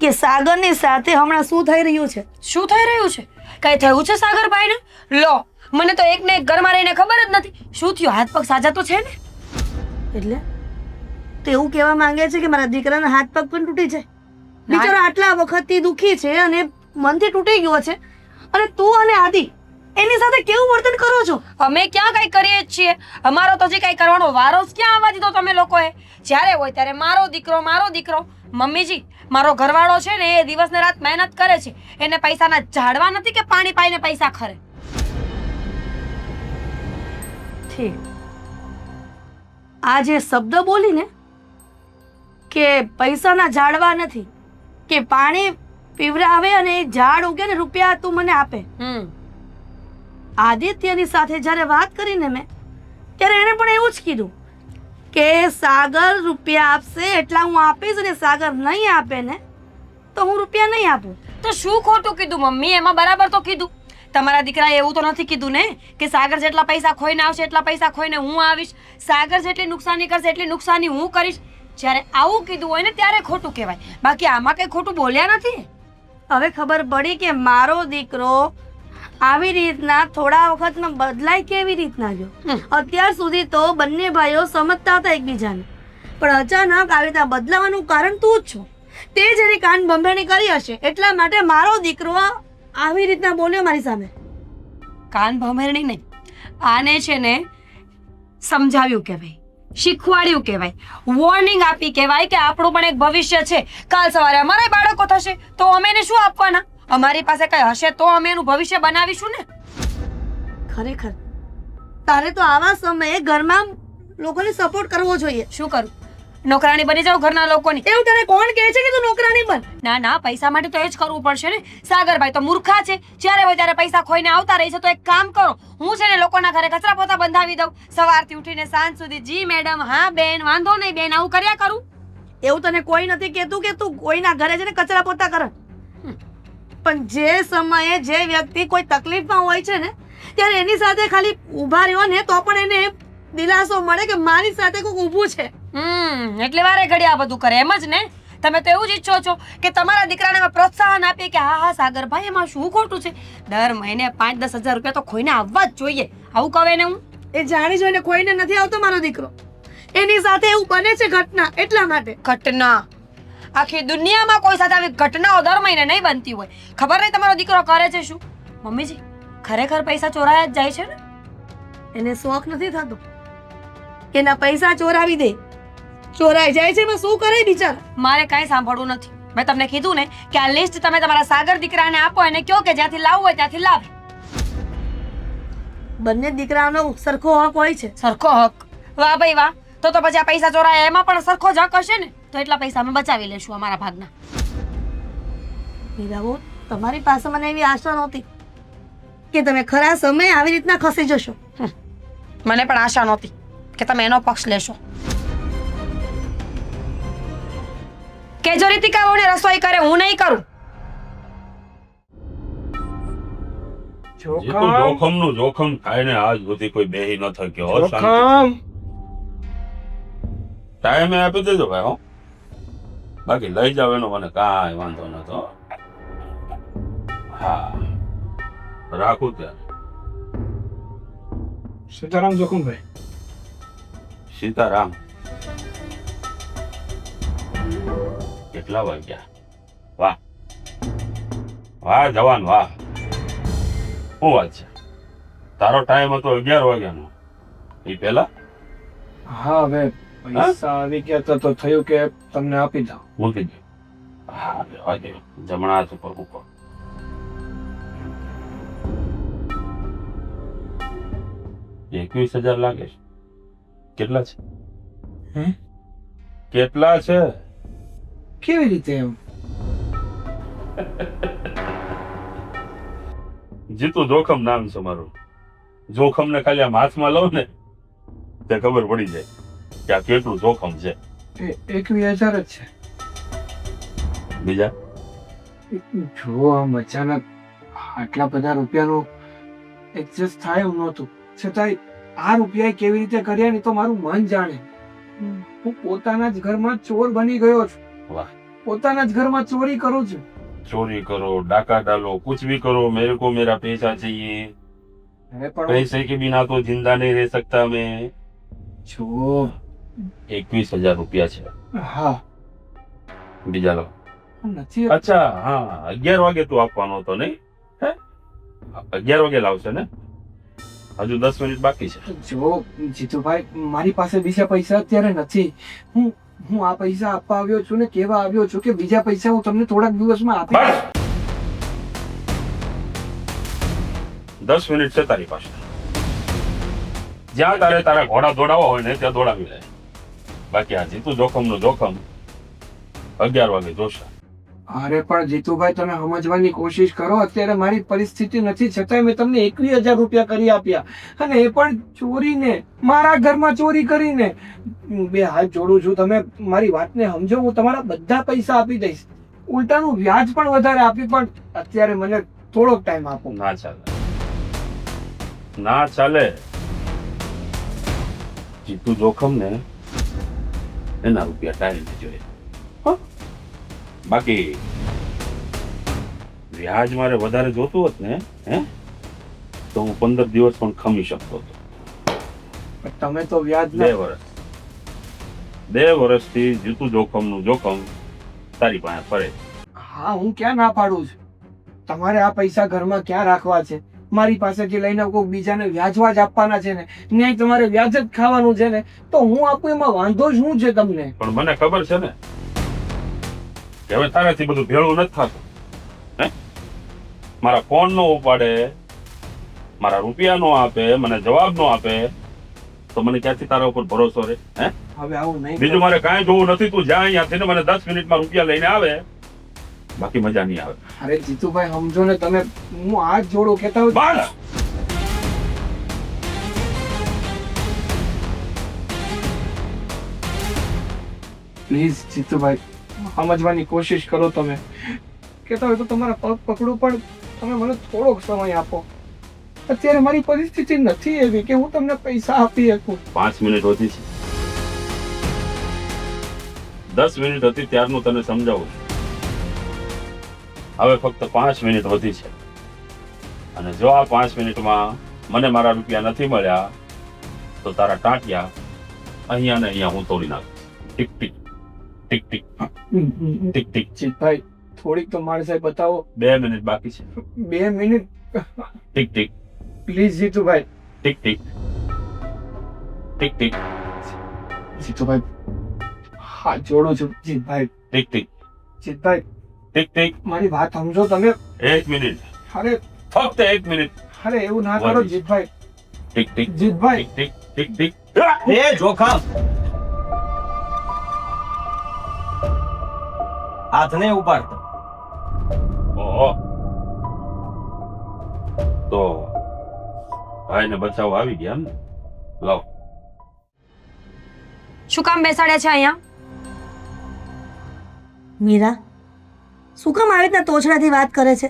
કે સાગરની સાથે હમણાં શું થઈ રહ્યું છે? શું થઈ રહ્યું છે? કઈ થયું છે સાગરભાઈને? લો, મને તો એકને એક ઘરમાં રહીને ખબર જ નથી. શું થયું? હાથ પગ સાજા તો છે ને? એટલે તો એવું કહેવા માંગે છે કે મારા દીકરાના હાથ પગ પણ તૂટી જાય? બિચારો આટલા વખતથી દુખી છે અને મનથી તૂટી ગયો છે, અને તું અને આદિ એની સાથે કેવું વર્તન કરો છો? અમે ક્યાં કઈ કરીએ જ છીએ? અમારો તો જે કઈ કરવાનો વારો જ ક્યાં આવવા દીધો તમે લોકોએ? જ્યારે હોય ત્યારે મારો દીકરો. મમ્મીજી, મારો ઘરવાળો છે ને એ દિવસ ને રાત મહેનત કરે છે, એને પૈસાના ઝાડવા નથી કે પાણી પાઈને પૈસા ખરે. ઠીક, આ જે શબ્દ બોલી ને કે પૈસાના ઝાડવા નથી કે પાણી પીવરાવે અને એ ઝાડ ઉગે ને રૂપિયા તું મને આપે. આદિત્યની સાથે જ્યારે વાત કરીને મેં, ત્યારે એણે પણ એવું જ કીધું કે સાગર રૂપિયા આપશે એટલા હું આપીશ, અને સાગર નહીં આપે ને તો હું રૂપિયા નહીં આપું. તો શું ખોટું કીધું મમ્મી? એમાં બરાબર તો કીધું. તમારા દીકરાએ એવું તો નથી કીધું ને કે સાગર જેટલા પૈસા ખોઈને આવશે એટલા પૈસા ખોઈને હું આવીશ, સાગર જેટલી નુકસાની કરશે એટલી નુકસાની હું કરીશ. જ્યારે આવું કીધું હોય ને ત્યારે ખોટું કહેવાય, બાકી આમાં કઈ ખોટું બોલ્યા નથી. હવે ખબર પડી કે મારો દીકરો આવી રીતના થોડા વખતમાં બદલાય કેવી રીતના ગયો. અત્યાર સુધી તો બંને ભાઈઓ સમજતા હતા એકબીજાને, પણ અચાનક આવી રીતના બદલાવાનું કારણ તું જ છો. તે જ એની કાન બંભેણી કરી હશે એટલા માટે મારો દીકરો આવી રીતના બોલ્યો મારી સામે. કાન ભમેરણી નહીં, આને છે ને સમજાવ્યું કહેવાય, શીખવાડ્યું કહેવાય, વોર્નિંગ આપી કહેવાય કે આપણું પણ એક ભવિષ્ય છે. કાલ સવારે અમારે બાળકો થશે તો અમે એને શું આપવાના? અમારી પાસે કઈ હશે તો અમે એનું ભવિષ્ય બનાવીશું ને. ખરેખર તારે તો આવા સમયે ઘરમાં લોકોને સપોર્ટ કરવો જોઈએ. શું કરું? નોકરાણી બની જાવ ઘરના લોકોની? એવું તને કોણ કહે છે કે તું નોકરાણી બન? ના ના, પૈસા માટે તો એ જ કરવું પડશે ને. સાગરભાઈ તો મૂર્ખા છે, જ્યારે હોય ત્યારે પૈસા ખોઈને આવતા રહે છે. તો એક કામ કરો, હું છે ને લોકોના ઘરે કચરા પોતા બંધાવી દઉં, સવારથી ઉઠીને સાંજ સુધી. જી મેડમ, હા બેન, વાંધો નહીં બેન, આવું કર્યા કરું. એવું તને કોઈ નથી કહેતું કે તું કોઈના ઘરે જઈને કચરા પોતા કર, પણ જે સમયે જે વ્યક્તિ કોઈ તકલીફમાં હોય છે ને ત્યારે એની સાથે ખાલી ઊભા રહ્યો ને તો પણ એને દિલાસો મળે કે મારી સાથે કોઈક ઊભું છે. એટલે વારે ઘડી આ બધું કરે એમ જ ને. તમે તો એવું જ ઈચ્છો છો કે તમારા દીકરાને અમે પ્રોત્સાહન આપીએ કે હા હા સાગરભાઈ એમાં શું ખોટું છે, દર મહિને 5-10 હજાર રૂપિયા તો ખોઈને આવવા જ જોઈએ. આવું કહે ને હું. એ જાણી જોઈને કોઈને નથી આવતો મારો દીકરો, એની સાથે એવું બને છે ઘટના એટલા માટે. ઘટના? આખી દુનિયામાં કોઈ સાથે આવી ઘટનાઓ દર મહિને નહીં બનતી હોય. ખબર નહીં તમારો દીકરો કરે છે શું? મમ્મીજી, ખરેખર પૈસા ચોરાયા જ જાય છે ને? એને શોખ નથી થતો એના પૈસા ચોરાવી દે, ચોરાઈ જાય છે એમાં શું કરે બિચારા? મારે કાંઈ સાંભળવું નથી. મેં તમને કીધું ને કે આ લિસ્ટ તમે તમારા સાગર દીકરાને આપો, એને કહો કે જ્યાંથી લાવવું હોય ત્યાંથી લાવે. બંને દીકરાનો સરખો હક હોય છે. સરખો હક? વાહ ભાઈ વાહ. તો પછી આ પૈસા ચોરાયા એમાં પણ સરખો જ હક હશે ને? તો એટલા પૈસા અમે બચાવી લેશું અમારા ભાગના. મીરાબો, તમારી પાસે મને એવી આશા નહોતી કે તમે ખરા સમયે આવી રીતના ખસી જશો. મને પણ આશા નહોતી કે તમે એનો પક્ષ લેશો. કેજો રીતિકાઓને રસોઈ કરે, હું નહીં કરું. જોખમનું જોખમ ખાઈને આજ સુધી કોઈ બેહી ન થયો. જોખમ ટાઈમે આપી દેજો ભાઈ. હો, બાકી લઈ જાવ એનો મને કાંઈ વાંધો નતો. હા, રાખું ત્યારે. સીતારામ જોખમભાઈ. સીતારામ. કેટલા વાગ્યા? વાહ વાહ જવાન વાહ. શું વાત છે? તારો ટાઈમ હતો 11 વાગ્યાનો, એ પહેલા? હા, હવે પૈસા આવી ગયા તો થયું કે તમને આપી દઉં. મૂકી દે. હા, રહેવા દે. જમણા હાથ ઉપર મૂકો. $21,000 લાગે છે. કેટલા છે? હે? કેટલા છે? કેવી રીતે એમ? જીતુ જોખમ નામ છે મારું. જોખમ ને ખાલી આમ હાથમાં લઉં ને તે ખબર પડી જાય કે આ કેટલું જોખમ છે. 21,000 જ છે. બીજા જો આમ અચાનક આટલા બધા રૂપિયાનું એડજસ્ટ થાય એવું નહોતું, છતાંય આ રૂપિયા કેવી રીતે કર્યા ને તો મારું મન જાણે. હું પોતાના જ ઘરમાં ચોર બની ગયો છું. વાહ. પોતાના જ ઘરમાં ચોરી કરું છું. ચોરી કરો, डाका डालो, कुछ भी करो, मेरे को मेरा पैसा चाहिए. હવે પણ पैसे के बिना तो जिंदा नहीं रह सकता मैं. જો 21,000 રૂપિયા છે. હા, બીજા લો. નથી. અચ્છા, હા, 11 વાગે તું આપવાનો હતો નહીં? હે, 11 વાગે લાવશે ને? હજુ 10 મિનિટ બાકી છે. જો જીતુભાઈ, મારી પાસે બીજા પૈસા અત્યારે નથી. હું આ પૈસા આપવા આવ્યો છું ને કેવા આવ્યો છું કે બીજા પૈસા હું તમને થોડાક દિવસમાં આપી દઈશ. 10 મિનિટ છે તારી પાસે. જ્યાં તારે તારા ઘોડા દોડાવવા હોય ને ત્યાં દોડાવી લે. બાકી આ જીતું જોખમનું જોખમ 11 વાગે જોશે. અરે પણ જીતુભાઈ, તમે સમજવાની કોશિશ કરો. અત્યારે મારી પરિસ્થિતિ નથી, છતાંય મેં તમને 21,000 રૂપિયા કરી આપ્યા, અને એ પણ ચોરીને, મારા ઘરમાં ચોરી કરીને. હું 2 હાથ જોડું છું, તમે મારી વાતને સમજો. હું તમારા બધા પૈસા આપી દઈશ, ઉલટાનું વ્યાજ પણ વધારે આપી, પણ અત્યારે મને થોડોક ટાઈમ આપો. ના ચાલે, ના ચાલે. જીતું જોખમ ને એના રૂપિયા ટાઈમ જોઈએ. બાકી વ્યાજ મારે વધારે જોતું હોત ને તો હું 15 દિવસ પણ ખમી શકતો હતો. પણ તમે તો વ્યાજ 2 વર્ષ 2 વર્ષથી જીતું જોખમનું જોખમ તારી પાસે ફરે છે. હા, હું ક્યાં ના પાડું છું. તમારે આ પૈસા ઘરમાં ક્યાં રાખવા છે? મારી પાસેથી લઈને કોઈ બીજાને વ્યાજવા જ આપવાના છે ને, ન્યાય તમારે વ્યાજ જ ખાવાનું છે ને, તો હું આપું એમાં વાંધો શું છે તમને? પણ મને ખબર છે ને કે હવે તારાથી બધું ભેળું નથી થતું. હે મારા ફોન નો ઉપાડે, મારા રૂપિયા નો આપે, મને જવાબ નો આપે તો મને ક્યાંથી તારા ઉપર ભરોસો રહે? હે હવે આવું નહીં બીજું મારે કાંઈ જોવું નથી. તું જા અહીંયાથી ને મને 10 મિનિટમાં રૂપિયા લઈને આવે, બાકી મજા નહીં આવે. અરે જીતુભાઈ સમજો ને તમે, હું હાથ જોડું કહેતા હોઉં. બસ પ્લીઝ જીતુભાઈ, સમજવાની કોશિશ કરો. તમે કહેતા હોય તો તમારા પગ પકડું, પણ તમે મને થોડોક સમય આપો. અત્યારે મારી પરિસ્થિતિ નથી એવી કે હું તમને પૈસા આપી શકું. 5 મિનિટ વધી છે. 10 મિનિટ હતી ત્યારનું તને સમજાવું છું. હવે ફક્ત 5 મિનિટ વધી છે અને જો આ 5 મિનિટમાં મને મારા રૂપિયા નથી મળ્યા તો તારા ટાંટિયા અહીંયા ને અહીંયા હું તોડી નાખીશ. ટીક ટીક ટીક ટીક ટીક ટીક. જીતભાઈ થોડીક તો મારી સાહેબ બતાવો. 2 મિનિટ બાકી છે. 2 minute tick tick please Jitubhai. Tick ટીક ટીક ટીક જીતુભાઈ હાથ જોડું છું. જીતભાઈ ટીક ટીક જીતભાઈ ટીક ટીક. મારી વાત સમજો તમે. 1 મિનિટ, અરે ફક્ત 1 મિનિટ. અરે એવું ના કરો જીતભાઈ. ટીક ટીક જીતભાઈ ટીક ટીક ટીક. એ જોખમ હાથને ઉપાડતો. ઓહો, તો ભાઈને બચાવવા આવી ગયા એમ ને? લાવ. શું કામ બેસાડ્યા છે અહીંયા? મીરા, શું કામ આવી રીતના તોછડાથી વાત કરે છે?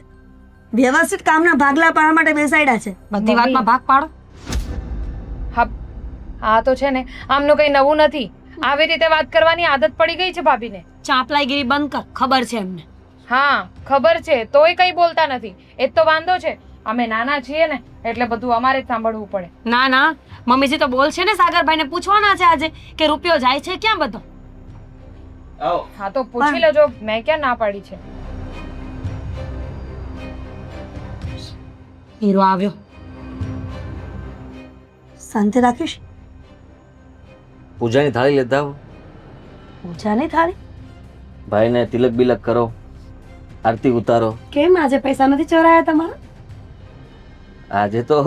વ્યવસ્થિત કામના ભાગલા પાડવા માટે બેસાડ્યા છે. બધી વાતમાં ભાગ પાડો. હા આ તો છે ને આમનું કંઈ નવું નથી. આવી રીતે વાત કરવાની આદત પડી ગઈ છે ભાભીને. ચાંપલાઈગીરી બંધ કર, ખબર છે એમને. હા ખબર છે, તોય કંઈ બોલતા નથી. એ જ તો વાંધો છે. અમે નાના છીએ ને એટલે બધું અમારે જ સાંભળવું પડે. ના ના, મમ્મીજી તો બોલશે ને સાગરભાઈને પૂછવાના છે આજે કે રૂપિયો જાય છે ક્યાં બધો. આવો. હા તો પૂછી લેજો, મેં ક્યાં ના પાડી છે. હીરો આવ્યો. શાંતિ રાખીશ. પૂજાની થાળી લેતા આવો. પૂજા નહીં થાળી? ભાઈને તિલક બિલક કરો, આરતી ઉતારો. કેમ આજે પૈસા નથી ચોરાયા તમારા? આજે તો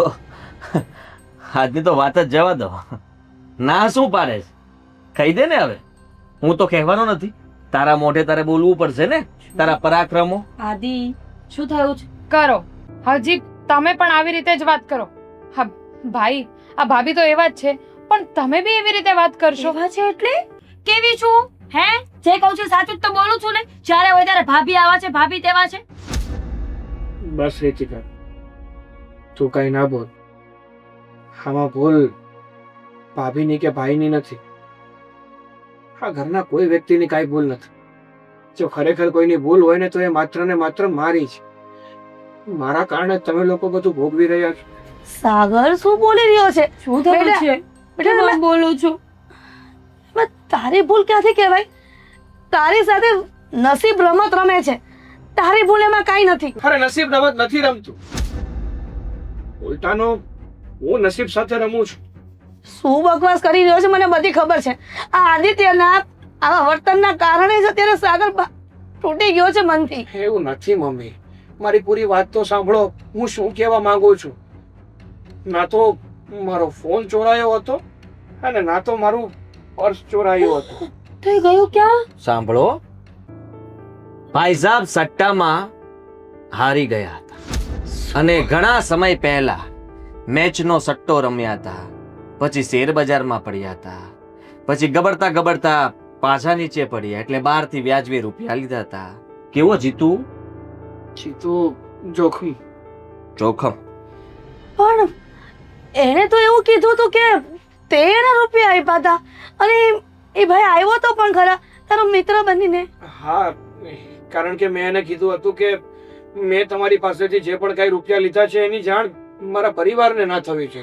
આજની તો વાત જ જવા દો. ના શું પાડે છે? કહી દે ને હવે. હું તો કહેવાનો નથી. તારા મોઢે તારે બોલવું પડશે ને, તારા પરાક્રમો. આદિ શું થયું છે? કરો, હજી તમે પણ આવી રીતે જ વાત કરો. હા ભાઈ, આ ભાભી તો એવા જ છે, પણ તમે બી એવી રીતે વાત કરશો? એવા છે એટલે કેવી છું? હે જે કહું છું સાચું જ તો બોલું છું ને. જ્યારે હોય ત્યારે ભાભી આવા છે, ભાભી તેવા છે. બસ રીતિકા, તું કઈ ના બોલ. આમાં ભૂલ ભાભીની કે ભાઈની નથી. આ ઘરના કોઈ વ્યક્તિની કાંઈ ભૂલ નથી. જો ખરેખર કોઈની ભૂલ હોય ને તો એ માત્ર ને માત્ર મારી છે. મારા કારણે તમે લોકો બધું ભોગવી રહ્યા છો. સાગર શું બોલી રહ્યો છે? શું થયું છે? બેટા, હું બોલું છું. એમાં તારી ભૂલ ક્યાંથી કહેવાય? તારી સાથે નસીબ રમત રમે છે. તારી ભૂલ એમાં કાંઈ નથી. અરે નસીબ રમત નથી રમતું. ઉલટાનો હું નસીબ સાથે રમું છું. શું બકવાસ કરી રહ્યો છે મને બધી ખબર છે. આ આદિત્યના આવા વર્તનના કારણે જ અત્યારે સાગર તૂટી ગયો છે મનથી. એવું નથી મમ્મી, મારી પૂરી વાત તો સાંભળો. હું શું કહેવા માંગુ છું. ના તો મારો ફોન ચોરાયો હતો અને ના તો મારું પર્સ ચોરાયું હતું. થઈ ગયું ક્યાં? સાંભળો, ભાઈ સાહેબ સટ્ટામાં હારી ગયા હતા અને ઘણા સમય પહેલા મેચનો સટ્ટો રમ્યા હતા. પછી શેર બજારમાં પડ્યા હતા. પછી ગબડતા ગબડતા પાછા નીચે પડ્યા એટલે બહારથી વ્યાજબી રૂપિયા લીધા હતા. કેવો જીતુ? જીતુ જોખમ. જોખમ. પણ એને તો એવું કીધું હતું કે તે એના રૂપિયા આપ્યા હતા અને એ ભાઈ આવ્યો તો પણ ખરા તારો મિત્ર બનીને. હા, કારણ કે મેં એને કીધું હતું કે મેં તમારી પાસેથી જે પણ કાંઈ રૂપિયા લીધા છે એની જાણ મારા પરિવારને ના થવી છે.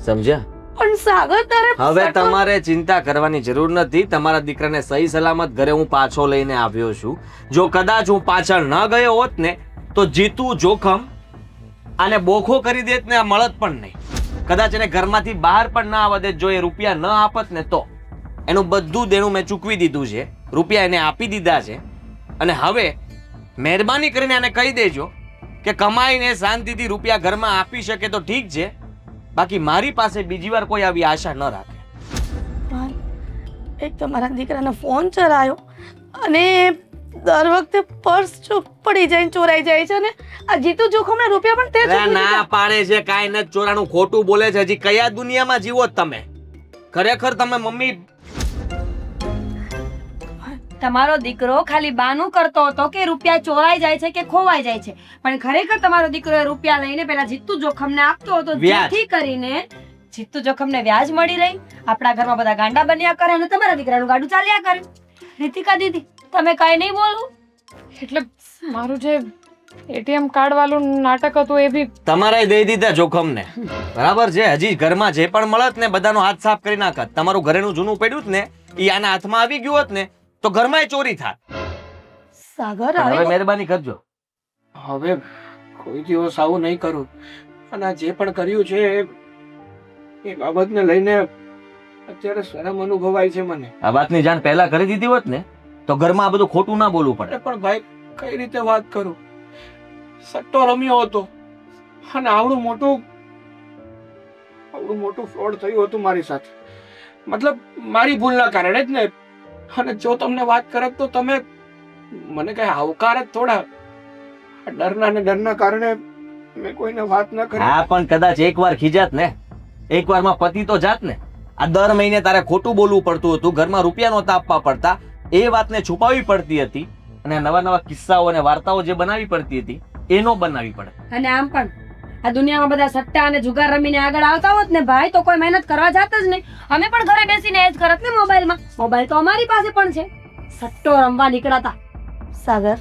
સમજ્યા? પણ સાગર તારે હવે તમારે ચિંતા કરવાની જરૂર નથી. તમારા દીકરાને સહી સલામત ઘરે હું પાછો લઈને આવ્યો છું. જો કદાચ હું પાછળ ન ગયો હોત ને તો જીતુ જોખમ આને બોખો કરી દેત ને આ મળત પણ નહીં. કદાચ એને ઘરમાંથી બહાર પણ ના આવવા દેત. જો એ રૂપિયા ન આપત ને તો એનું બધું દેણું મેં ચૂકવી દીધું છે. રૂપિયા એને આપી દીધા છે. અને હવે મહેરબાની કરીને આને કહી દેજો કે કમાઈને શાંતિથી રૂપિયા ઘરમાં આપી શકે તો ઠીક છે, બાકી મારી પાસે બીજી વાર કોઈ આવી આશા ન રાખે. પણ એક તો મારા દીકરાનો ફોન ચરાયો અને દર વખતે પર્સ પડી જાય ચોરાઈ જાય છે ને આ જીતુ જોખમના રૂપિયા પણ તે અરે ચૂકવી ના દીધા. પાડે છે, કાંઈ નથી ચોરાનું, ખોટું બોલે છે. હજી કયા દુનિયામાં જીવો છો તમે? ખરેખર તમે મમ્મી તમારો દીકરો ખાલી બાનું કરતો હતો કે રૂપિયા ચોરાઈ જાય છે કે ખોવાઈ જાય છે, પણ ખરેખર તમારો દીકરો એ રૂપિયા લઈને પેલા જીતુ જોખમને આપતો હતો, વ્યાજ. જેથી કરીને જીતુ જોખમને વ્યાજ મળી રહી. આપણા ઘરમાં બધા ગાંડા બન્યા કરે અને તમારા દીકરાનું ગાડું ચાલ્યા કરે. રીતિકા દીદી, તમે કાંઈ નહીં બોલો. એટલે મારું જે એટીએમ કાર્ડ વાળું નાટક હતું એ બી તમારે દઈ દીધા જોખમને, બરાબર છે. હજી ઘરમાં જે પણ મળત ને બધાનો હાથ સાફ કરી નાખત. તમારું ઘરેનું જૂનું પડ્યું જ ને એ આના હાથમાં આવી ગયું હોત ને તો ઘરમાં ચોરી થાત. સાગર પણ હવે આવી મહેરબાની કરજો. હવે કોઈ દિવસ આવું નહીં કરું. અને આ જે પણ કર્યું છે એ બાબતને લઈને અત્યારે શરમ અનુભવાય છે મને. આ વાતની જાણ પહેલા કરી દીધી હોત ને તો ઘરમાં આ બધું ખોટું ના બોલવું પડે. અરે પણ ભાઈ, કઈ રીતે વાત કરું? સટ્ટો રમ્યો હતો અને આવડું મોટું ફ્રોડ થયું હતું મારી સાથે. મતલબ મારી ભૂલના કારણે જ ને. અને જો તમને વાત કરત તો તમે મને કઈ આવકાર જ થોડા. આ ડરના કારણે મેં કોઈને વાત ન કરી. હા, પણ કદાચ એકવાર ખીજાત ને, એકવારમાં પતિ તો જાત ને. આ દર મહિને તારે ખોટું બોલવું પડતું હતું, ઘરમાં રૂપિયા નહોતા આપવા પડતા, એ વાતને છુપાવવી પડતી હતી. અને નવા નવા કિસ્સાઓ અને વાર્તાઓ જે બનાવવી પડતી હતી એ નો બનાવવી પડે. અને આમ પણ આ દુનિયામાં બધા સટ્ટા અને જુગાર રમીને આગળ આવતા હોત ને ભાઈ તો કોઈ મહેનત કરવા જાત જ નહીં. અમે પણ ઘરે બેસીને એ જ કરત ને મોબાઈલમાં. મોબાઈલ તો અમારી પાસે પણ છે. સટ્ટો રમવા નીકળાતા. સાગર,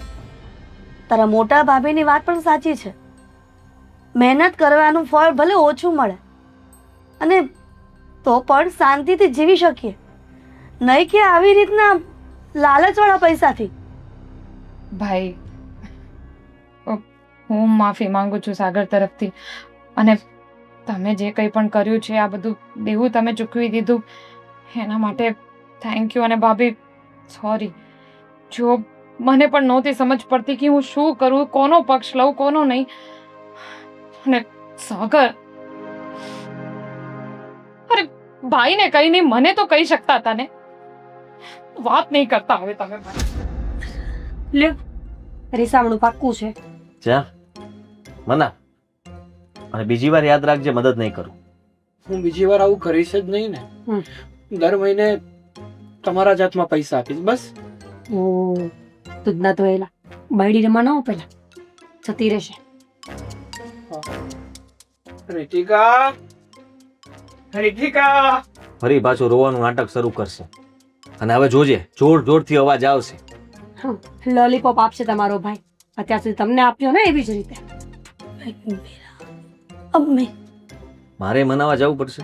તારા મોટા ભાભીની વાત પણ સાચી છે. મહેનત કરવાનું ફળ ભલે ઓછું મળે અને તો પણ શાંતિથી જીવી શકીએ, નહીં કે આવી રીતના લાલચવાળા પૈસાથી. ભાઈ હું માફી માંગુ છું સાગર તરફથી. અને તમે જે કંઈ પણ કર્યું છે આ બધું દેવું તમે ચૂકવી દીધું એના માટે થેન્ક યુ. અને ભાભી સોરી, જો મને પણ નહોતી સમજ પડતી કે હું શું કરું, કોનો પક્ષ લઉં કોનો નહીં. અને સાગર, અરે ભાઈને કઈ નહીં મને તો કહી શકતા હતા ને. વાત નહીં કરતા હવે તમે ભાઈ. લ્યો, રીસામણું પાક્કું છે. ચાલ મના, અને બીજી વાર યાદ રાખજે, મદદ નહીં કરું. હું બીજી વાર આવું કરીશ જ નહીં ને. દર મહિને તમારા જ હાથમાં પૈસા આપીશ બસ. ઓ તું જ ના ધોયેલા બાયડી રમવા ન પેલા જતી રહેશે. રીતિકા, ફરી પાછું રોવાનું નાટક શરૂ કરશે. અને હવે જોજે, જોર જોરથી અવાજ આવશે. લોલીપોપ આપશે તમારો ભાઈ. અત્યાર સુધી તમને આપ્યો ને એવી જ રીતે. અમ્મી, મારે મનાવા જવું પડશે.